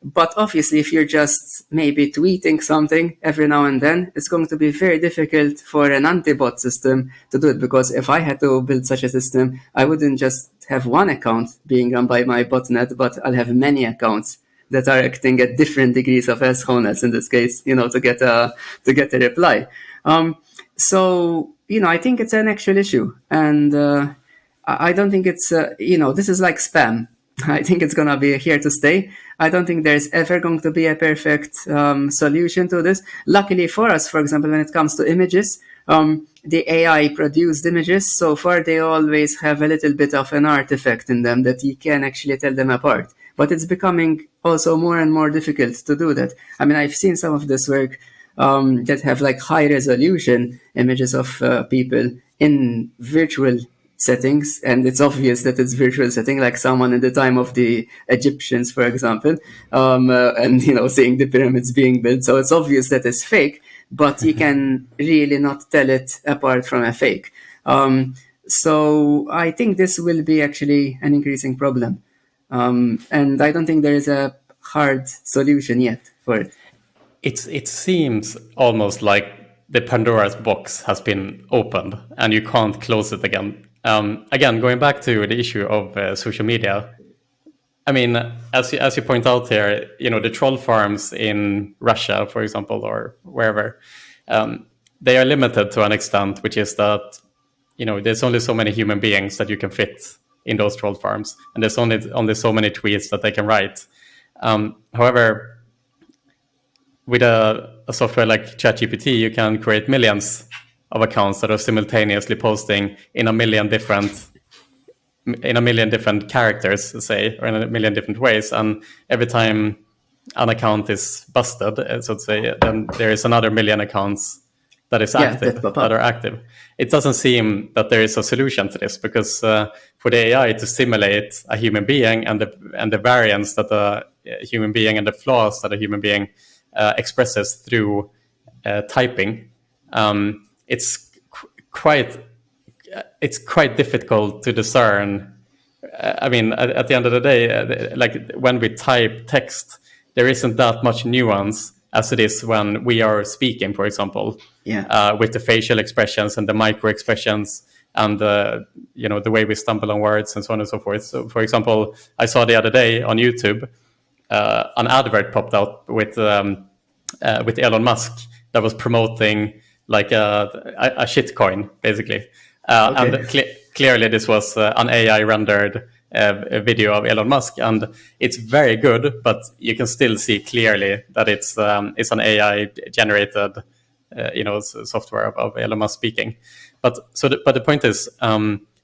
But obviously, if you're just maybe tweeting something every now and then, it's going to be very difficult for an anti-bot system to do it, because if I had to build such a system, I wouldn't just have one account being run by my botnet, but I'll have many accounts that are acting at different degrees of assholeness in this case, to get a reply. So, I think it's an actual issue, and I don't think it's, this is like spam. I think it's going to be here to stay. I don't think there's ever going to be a perfect solution to this. Luckily for us, for example, when it comes to images, the AI produced images, so far they always have a little bit of an artifact in them that you can actually tell them apart. But it's becoming also more and more difficult to do that. I mean, I've seen some of this work that have like high resolution images of people in virtual settings, and it's obvious that it's virtual setting, like someone in the time of the Egyptians, for example, and seeing the pyramids being built. So it's obvious that it's fake, but you can really not tell it apart from a fake. So I think this will be actually an increasing problem, and I don't think there is a hard solution yet for it. It seems almost like the Pandora's box has been opened and you can't close it again. Again, going back to the issue of social media, I mean, as you point out here, the troll farms in Russia, for example, or wherever, they are limited to an extent, which is that, there's only so many human beings that you can fit in those troll farms, and there's only so many tweets that they can write. However, with a software like ChatGPT, you can create millions of accounts that are simultaneously posting in a million different characters, say, or in a million different ways. And every time an account is busted, so to say, then there is another million accounts that is active, that are active. It doesn't seem that there is a solution to this, because for the AI to simulate a human being and the variance that a human being and the flaws that a human being expresses through typing, it's quite difficult to discern. I mean, at the end of the day, like when we type text, there isn't that much nuance as it is when we are speaking, for example, with the facial expressions and the micro expressions and the way we stumble on words and so on and so forth. So, for example, I saw the other day on YouTube an advert popped out with Elon Musk that was promoting like a shit coin, basically. And clearly this was an AI rendered a video of Elon Musk, and it's very good, but you can still see clearly that it's an AI generated software of Elon Musk speaking. But the point is,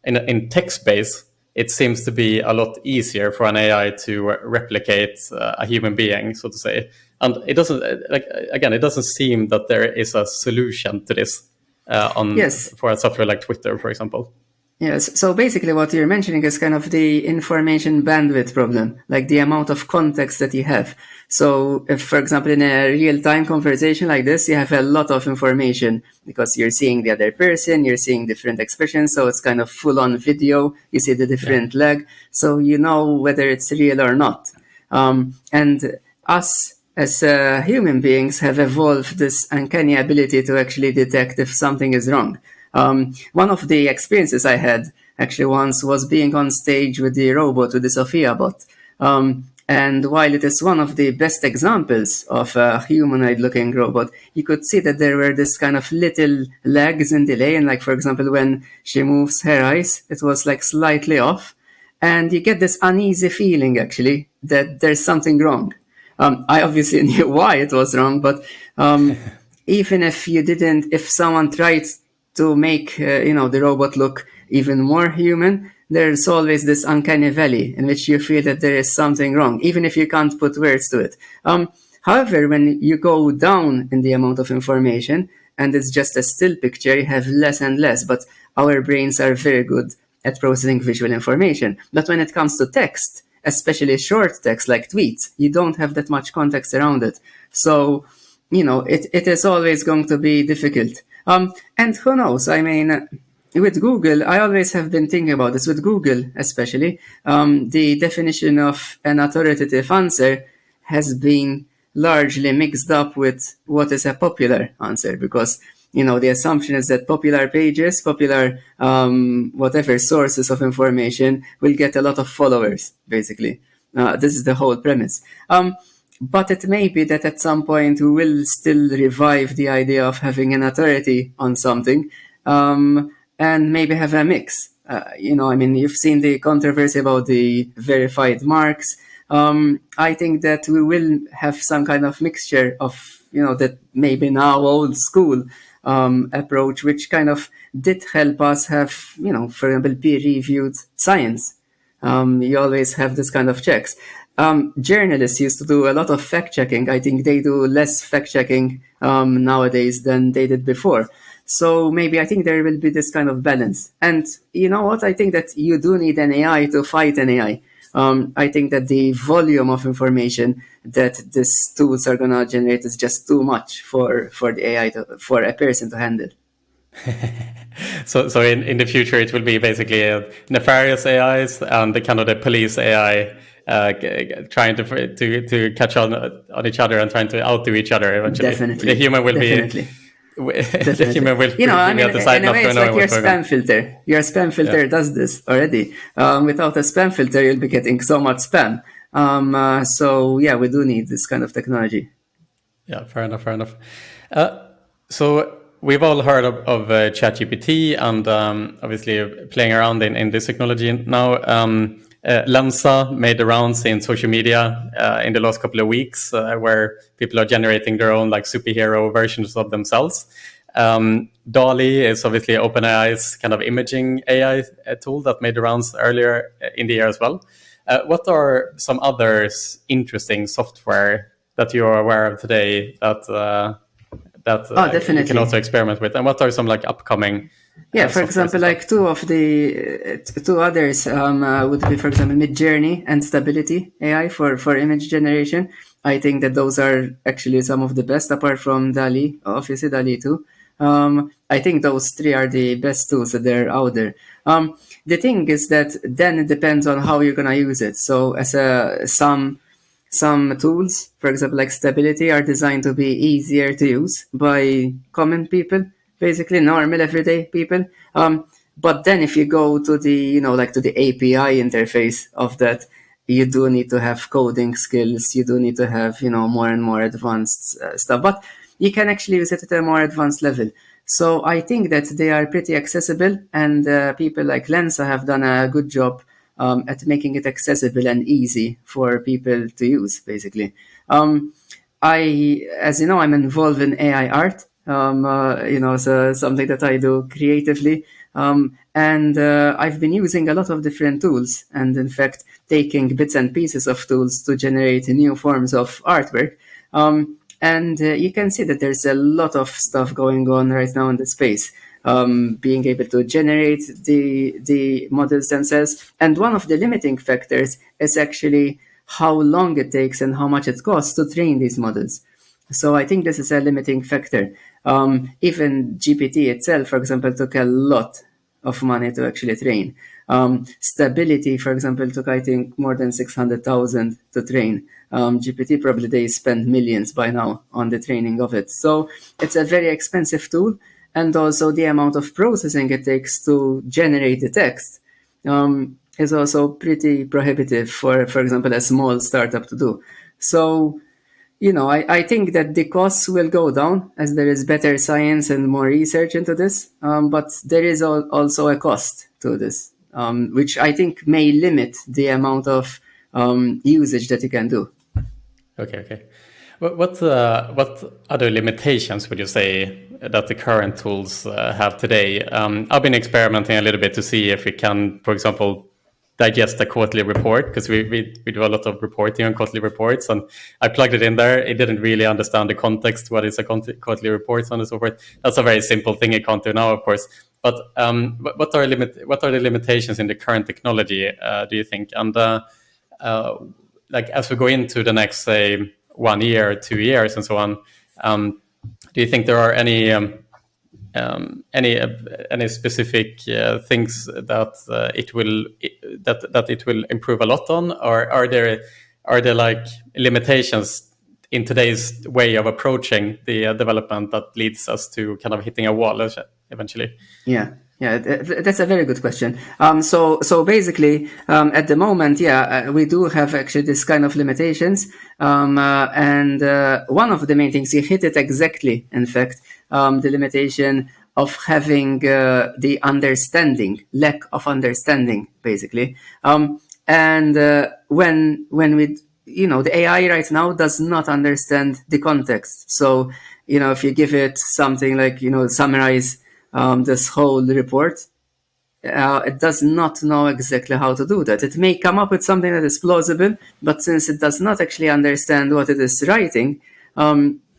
in text space, it seems to be a lot easier for an AI to replicate a human being, so to say. And it doesn't seem that there is a solution to this for a software like Twitter, for example. Yes. So basically what you're mentioning is kind of the information bandwidth problem, like the amount of context that you have. So if, for example, in a real-time conversation like this, you have a lot of information because you're seeing the other person, you're seeing different expressions. So it's kind of full-on video. You see the different lag. So you know whether it's real or not. And us as human beings have evolved this uncanny ability to actually detect if something is wrong. One of the experiences I had actually once was being on stage with the robot, with the Sophia bot. And while it is one of the best examples of a humanoid-looking robot, you could see that there were this kind of little lags and delay. And like, for example, when she moves her eyes, it was like slightly off. And you get this uneasy feeling, actually, that there's something wrong. I obviously knew why it was wrong, but even if someone tried to make the robot look even more human, there's always this uncanny valley in which you feel that there is something wrong, even if you can't put words to it. However, when you go down in the amount of information and it's just a still picture, you have less and less, but our brains are very good at processing visual information. But when it comes to text, especially short text like tweets, you don't have that much context around it. So, it is always going to be difficult. And who knows? I mean, with Google, I always have been thinking about this. With Google, especially, the definition of an authoritative answer has been largely mixed up with what is a popular answer, because the assumption is that popular pages, whatever sources of information will get a lot of followers, basically. This is the whole premise. But it may be that at some point we will still revive the idea of having an authority on something, and maybe have a mix. You've seen the controversy about the verified marks. I think that we will have some kind of mixture of, that maybe now old school approach, which kind of did help us have, for example, peer-reviewed science. You always have this kind of checks. Journalists used to do a lot of fact-checking. I think they do less fact-checking nowadays than they did before. So maybe I think there will be this kind of balance. And you know what? I think that you do need an AI to fight an AI. I think that the volume of information that these tools are going to generate is just too much for the AI, for a person to handle. So in the future, it will be basically nefarious AIs and the police AI trying to catch on each other and trying to outdo each other eventually. Definitely. The human will Definitely. The human will in a way, it's like your spam filter. Your spam filter does this already. Without a spam filter, you'll be getting so much spam. So we do need this kind of technology. Yeah, fair enough. So we've all heard of ChatGPT and obviously playing around in this technology now. Lensa made the rounds in social media in the last couple of weeks, where people are generating their own superhero versions of themselves. Dalli is obviously OpenAI's kind of imaging AI tool that made the rounds earlier in the year as well. What are some other interesting software that you are aware of today that that you can also experiment with? And what are some like upcoming? For example, like two others would be, for example, Midjourney and Stability AI for image generation. I think that those are actually some of the best, apart from Dalli, obviously Dalli 2. I think those three are the best tools that are out there. The thing is that then it depends on how you're going to use it. So some tools, for example, like Stability, are designed to be easier to use by common people, basically normal everyday people. But then if you go to the, to the API interface of that, you do need to have coding skills. You do need to have, more and more advanced stuff. But you can actually use it at a more advanced level. So I think that they are pretty accessible, and people like Lensa have done a good job at making it accessible and easy for people to use, basically. As you know, I'm involved in AI art, so something that I do creatively. And I've been using a lot of different tools, and in fact, taking bits and pieces of tools to generate new forms of artwork. And you can see that there's a lot of stuff going on right now in the space, being able to generate the models themselves. And one of the limiting factors is actually how long it takes and how much it costs to train these models. So I think this is a limiting factor. Even GPT itself, for example, took a lot of money to actually train. Stability, for example, took, I think, more than 600,000 to train. GPT, probably they spend millions by now on the training of it. So it's a very expensive tool. And also the amount of processing it takes to generate the text is also pretty prohibitive for example, a small startup to do. So, I think that the costs will go down as there is better science and more research into this. But there is also a cost to this, which I think may limit the amount of usage that you can do. Okay. What other limitations would you say that the current tools have today? I've been experimenting a little bit to see if we can, for example, digest a quarterly report, because we do a lot of reporting on quarterly reports, and I plugged it in there. It didn't really understand the context, what is a quarterly report, and so forth. That's a very simple thing it can't do now, of course. But what are the limitations in the current technology, do you think? And like as we go into the next, say, 1 year, 2 years, and so on, do you think there are any specific things that it will improve a lot on, or are there like limitations in today's way of approaching the development that leads us to kind of hitting a wall eventually? Yeah, that's a very good question. So basically, at the moment, we do have actually this kind of limitations. And one of the main things, you hit it exactly, in fact, the limitation of having the lack of understanding, basically. And when we, the AI right now does not understand the context. So, if you give it something like, summarize this whole report, it does not know exactly how to do that. It may come up with something that is plausible, but since it does not actually understand what it is writing,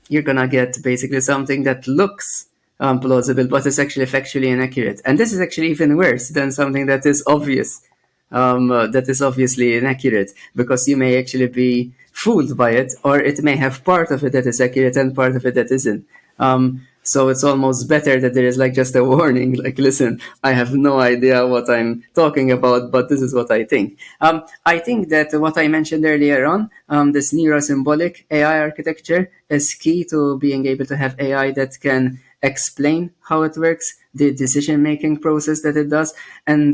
you're going to get basically something that looks plausible, but is actually factually inaccurate. And this is actually even worse than something that is obvious, that is obviously inaccurate, because you may actually be fooled by it, or it may have part of it that is accurate and part of it that isn't. So it's almost better that there is like just a warning, like, listen, I have no idea what I'm talking about, but this is what I think. I think that what I mentioned earlier on, this neurosymbolic AI architecture is key to being able to have AI that can explain how it works, the decision-making process that it does, and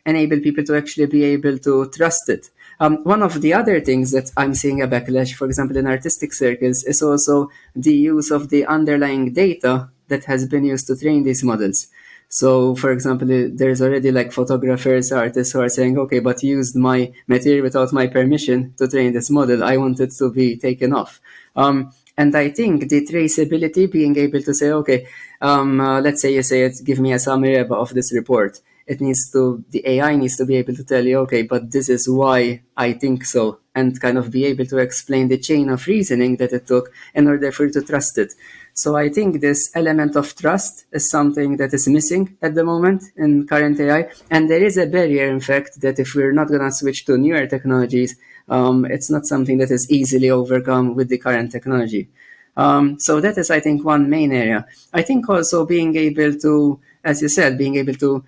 enable people to actually be able to trust it. One of the other things that I'm seeing a backlash, for example, in artistic circles, is also the use of the underlying data that has been used to train these models. So, for example, there's already like photographers, artists who are saying, okay, but you used my material without my permission to train this model. I want it to be taken off. And I think the traceability, being able to say, okay, let's say you say, give me a summary of this report. the AI needs to be able to tell you, okay, but this is why I think so, and kind of be able to explain the chain of reasoning that it took in order for you to trust it. So I think this element of trust is something that is missing at the moment in current AI. And there is a barrier, in fact, that if we're not going to switch to newer technologies, it's not something that is easily overcome with the current technology. So that is, I think, one main area. I think also being able to, as you said, being able to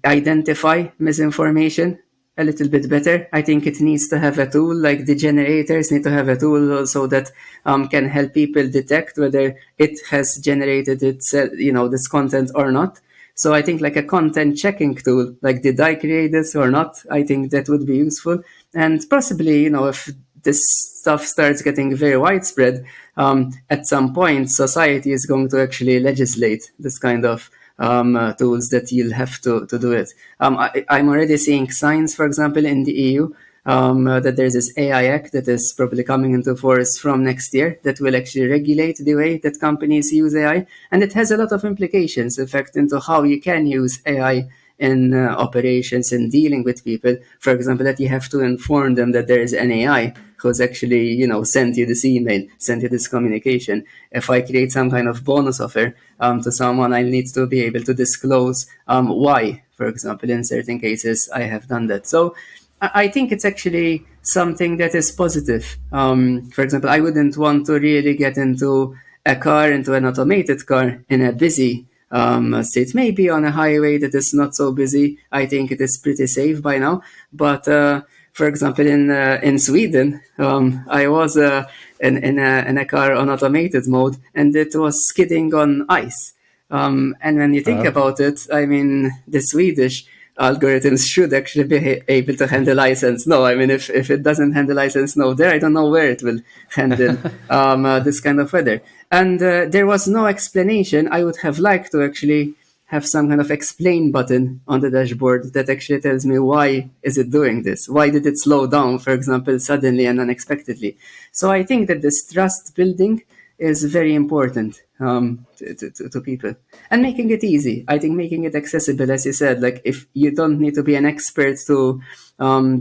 identify misinformation a little bit better. I think it needs to have a tool, like the generators need to have a tool also that can help people detect whether it has generated this content or not. So I think like a content checking tool, like did I create this or not? I think that would be useful. And possibly, if this stuff starts getting very widespread, at some point society is going to actually legislate this kind of tools that you'll have to do it. I'm already seeing signs, for example, in the EU, that there's this AI Act that is probably coming into force from next year that will actually regulate the way that companies use AI. And it has a lot of implications, in fact, into how you can use AI in operations and dealing with people. For example, that you have to inform them that there is an AI who's actually, sent you this email, sent you this communication. If I create some kind of bonus offer to someone, I need to be able to disclose why, for example, in certain cases I have done that. So I think it's actually something that is positive. For example, I wouldn't want to really get into an automated car in a busy state. Maybe on a highway that is not so busy, I think it is pretty safe by now. But for example, in Sweden, I was in a car on automated mode, and it was skidding on ice. And when you think about it, I mean, the Swedish algorithms should actually be able to handle ice and snow. I mean, if it doesn't handle ice and snow there, I don't know where it will handle this kind of weather. And there was no explanation. I would have liked to actually have some kind of explain button on the dashboard that actually tells me why is it doing this? Why did it slow down, for example, suddenly and unexpectedly? So I think that this trust building is very important to people, and making it easy. I think making it accessible, as you said, like if you don't need to be an expert to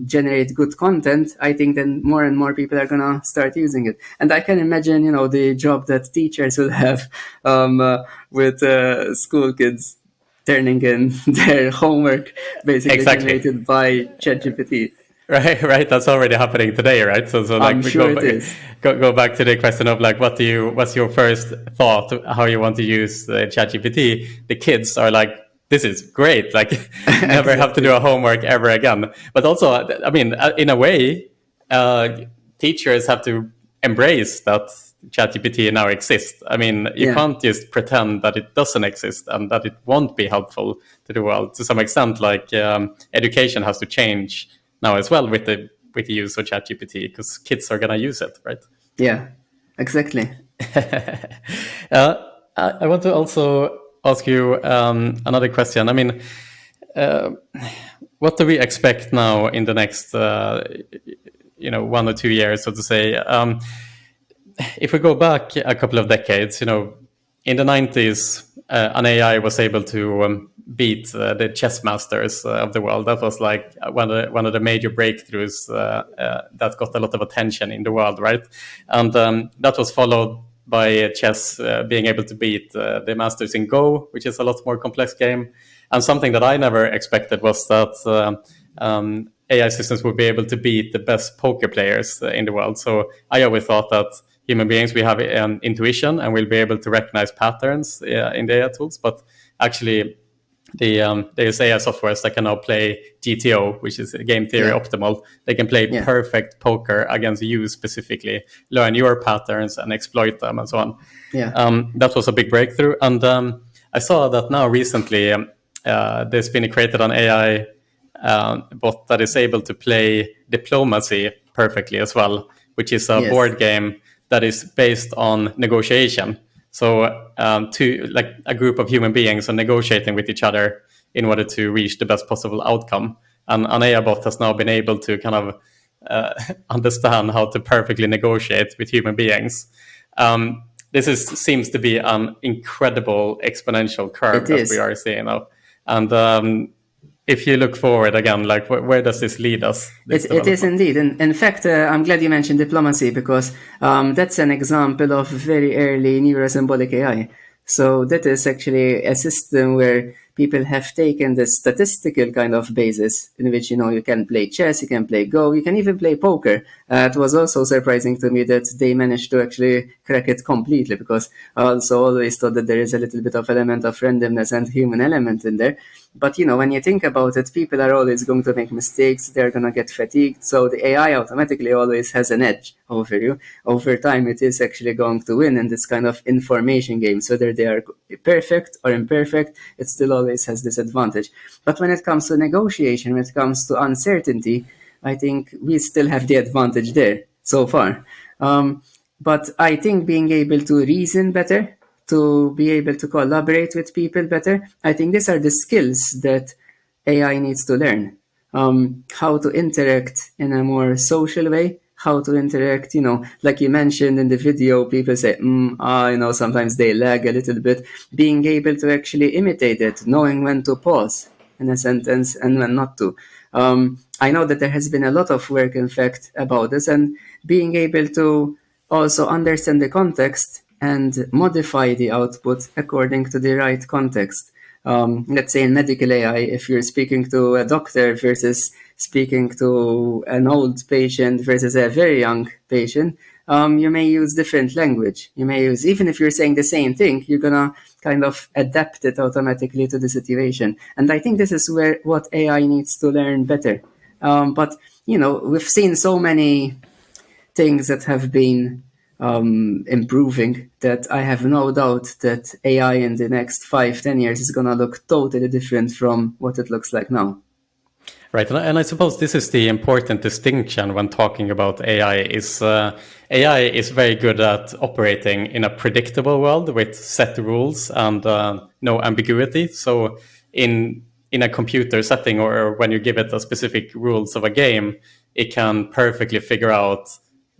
generate good content, I think then more and more people are gonna start using it. And I can imagine, the job that teachers will have with school kids turning in their homework basically generated by ChatGPT. Right. That's already happening today, right? So like I'm sure it is. Go back to the question of like, what's your first thought, how you want to use ChatGPT? The kids are like, this is great. Like, never have to do a homework ever again. But also, I mean, in a way, teachers have to embrace that ChatGPT now exists. I mean, you can't just pretend that it doesn't exist and that it won't be helpful to the world. To some extent, like education has to change now as well with the use of ChatGPT, because kids are going to use it, right? Yeah, exactly. I want to also ask you another question. I mean, what do we expect now in the next 1 or 2 years, so to say? If we go back a couple of decades, in the 90s, an AI was able to beat the chess masters of the world. That was like one of the major breakthroughs that got a lot of attention in the world, right? And that was followed by chess being able to beat the masters in Go, which is a lot more complex game. And something that I never expected was that AI systems would be able to beat the best poker players in the world. So I always thought that human beings, we have intuition and we'll be able to recognize patterns in the AI tools. But actually, there's AI softwares that can now play GTO, which is game theory optimal. They can play perfect poker against you specifically, learn your patterns and exploit them and so on. That was a big breakthrough. And I saw that now recently there's been created an AI bot that is able to play diplomacy perfectly as well, which is a board game that is based on negotiation. So like a group of human beings are negotiating with each other in order to reach the best possible outcome. And an AI bot has now been able to kind of understand how to perfectly negotiate with human beings. This seems to be an incredible exponential curve that we are seeing now. And if you look forward again, like where does this lead us? It is indeed. In fact, I'm glad you mentioned diplomacy, because that's an example of very early neurosymbolic AI. So that is actually a system where people have taken the statistical kind of basis in which, you can play chess, you can play Go, you can even play poker. It was also surprising to me that they managed to actually crack it completely, because I also always thought that there is a little bit of element of randomness and human element in there. But, when you think about it, people are always going to make mistakes. They're going to get fatigued. So the AI automatically always has an edge over you. Over time, it is actually going to win in this kind of information game. So whether they are perfect or imperfect, it still always has this advantage. But when it comes to negotiation, when it comes to uncertainty, I think we still have the advantage there so far. But I think being able to reason better, to be able to collaborate with people better, I think these are the skills that AI needs to learn. How to interact in a more social way, how to interact, like you mentioned in the video, people say, sometimes they lag a little bit. Being able to actually imitate it, knowing when to pause in a sentence and when not to. I know that there has been a lot of work, in fact, about this, and being able to also understand the context and modify the output according to the right context. Let's say in medical AI, if you're speaking to a doctor versus speaking to an old patient versus a very young patient, you may use different language. You may use, even if you're saying the same thing, you're going to kind of adapt it automatically to the situation. And I think this is what AI needs to learn better. But, we've seen so many things that have been improving that I have no doubt that AI in the next 5-10 years is going to look totally different from what it looks like now. Right, and I suppose this is the important distinction when talking about AI is AI is very good at operating in a predictable world with set rules and no ambiguity. So in a computer setting, or when you give it a specific rules of a game, it can perfectly figure out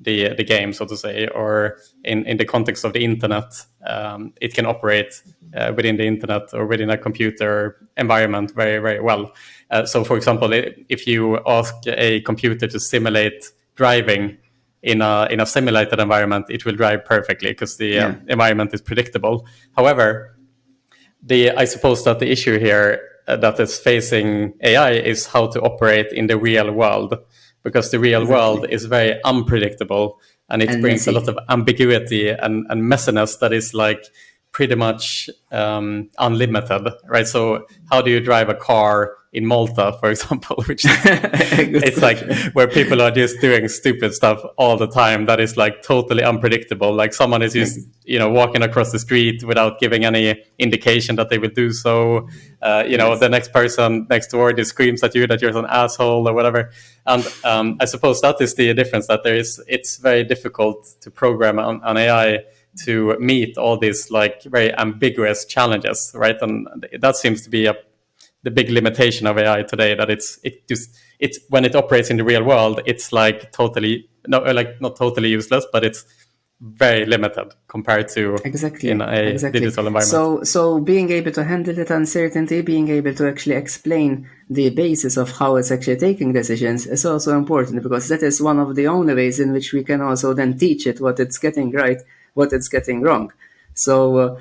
the game, so to say, or in the context of the internet, it can operate within the internet or within a computer environment very, very well. So, for example, if you ask a computer to simulate driving in a simulated environment, it will drive perfectly because the environment is predictable. However, I suppose that the issue here that is facing AI is how to operate in the real world, because the real world is very unpredictable, and it brings a lot of ambiguity and messiness that is like pretty much unlimited, right? So how do you drive a car in Malta, for example, which is, it's like where people are just doing stupid stuff all the time that is like totally unpredictable. Like someone is just, walking across the street without giving any indication that they will do so. The next person next door just screams at you that you're an asshole or whatever. And I suppose that is the difference, that it's very difficult to program an AI to meet all these like very ambiguous challenges, right? And that seems to be the big limitation of AI today, that it's when it operates in the real world, it's like not totally useless, but it's very limited compared to in a digital environment. So being able to handle that uncertainty, being able to actually explain the basis of how it's actually taking decisions is also important, because that is one of the only ways in which we can also then teach it what it's getting right, what it's getting wrong. So,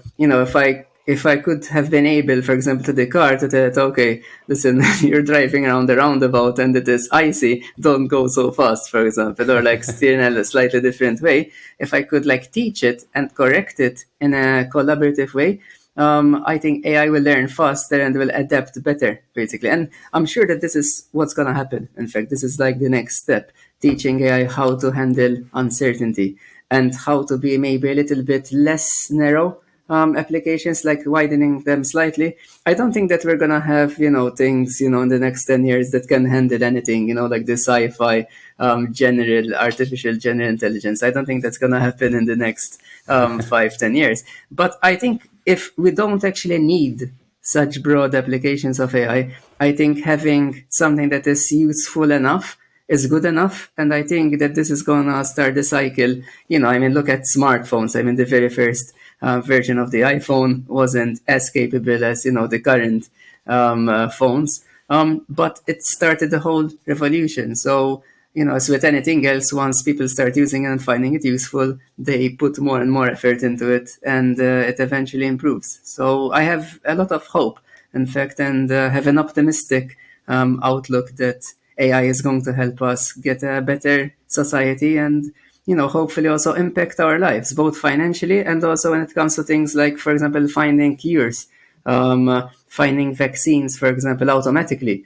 if I could have been able, for example, to the car to tell it, okay, listen, you're driving around the roundabout and it is icy, don't go so fast, for example, or like steer in a slightly different way. If I could like teach it and correct it in a collaborative way, I think AI will learn faster and will adapt better, basically. And I'm sure that this is what's going to happen. In fact, this is like the next step, teaching AI how to handle uncertainty and how to be maybe a little bit less narrow applications, like widening them slightly. I don't think that we're going to have, things, in the next 10 years that can handle anything, like the sci-fi artificial general intelligence. I don't think that's going to happen in the next 5-10 years. But I think if we don't actually need such broad applications of AI, I think having something that is useful enough is good enough. And I think that this is going to start the cycle. Look at smartphones. The very first version of the iPhone wasn't as capable as, the current phones. But it started the whole revolution. So, as with anything else, once people start using it and finding it useful, they put more and more effort into it, and it eventually improves. So I have a lot of hope, in fact, and have an optimistic outlook that AI is going to help us get a better society and, hopefully also impact our lives, both financially and also when it comes to things like, for example, finding cures, finding vaccines, for example, automatically.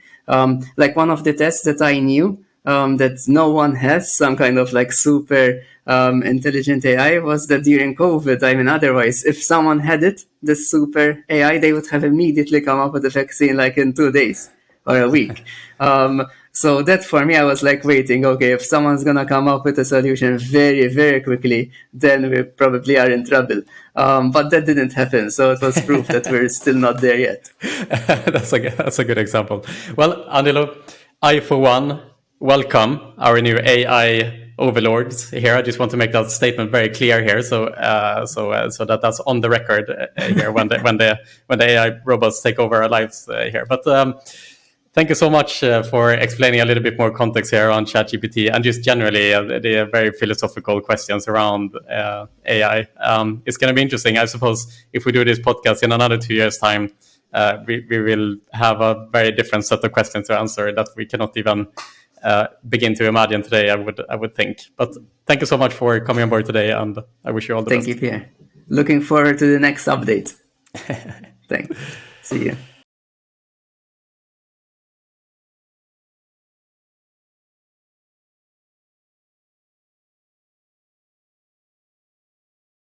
Like one of the tests that I knew that no one has, some kind of like super intelligent AI, was that during COVID, otherwise, if someone had it, the super AI, they would have immediately come up with a vaccine like in 2 days or a week. So that for me, I was like waiting, okay, if someone's going to come up with a solution very, very quickly, then we probably are in trouble. But that didn't happen. So it was proof that we're still not there yet. That's a good example. Well, Angelo, I, for one, welcome our new AI overlords here. I just want to make that statement very clear here, so that that's on the record here when the AI robots take over our lives here. But thank you so much for explaining a little bit more context here on ChatGPT and just generally the very philosophical questions around AI. It's going to be interesting, I suppose, if we do this podcast in another 2 years' time. We will have a very different set of questions to answer that we cannot even begin to imagine today, I would think. But thank you so much for coming on board today, and I wish you all the best. Thank you, Pierre. Looking forward to the next update. Thanks. See you.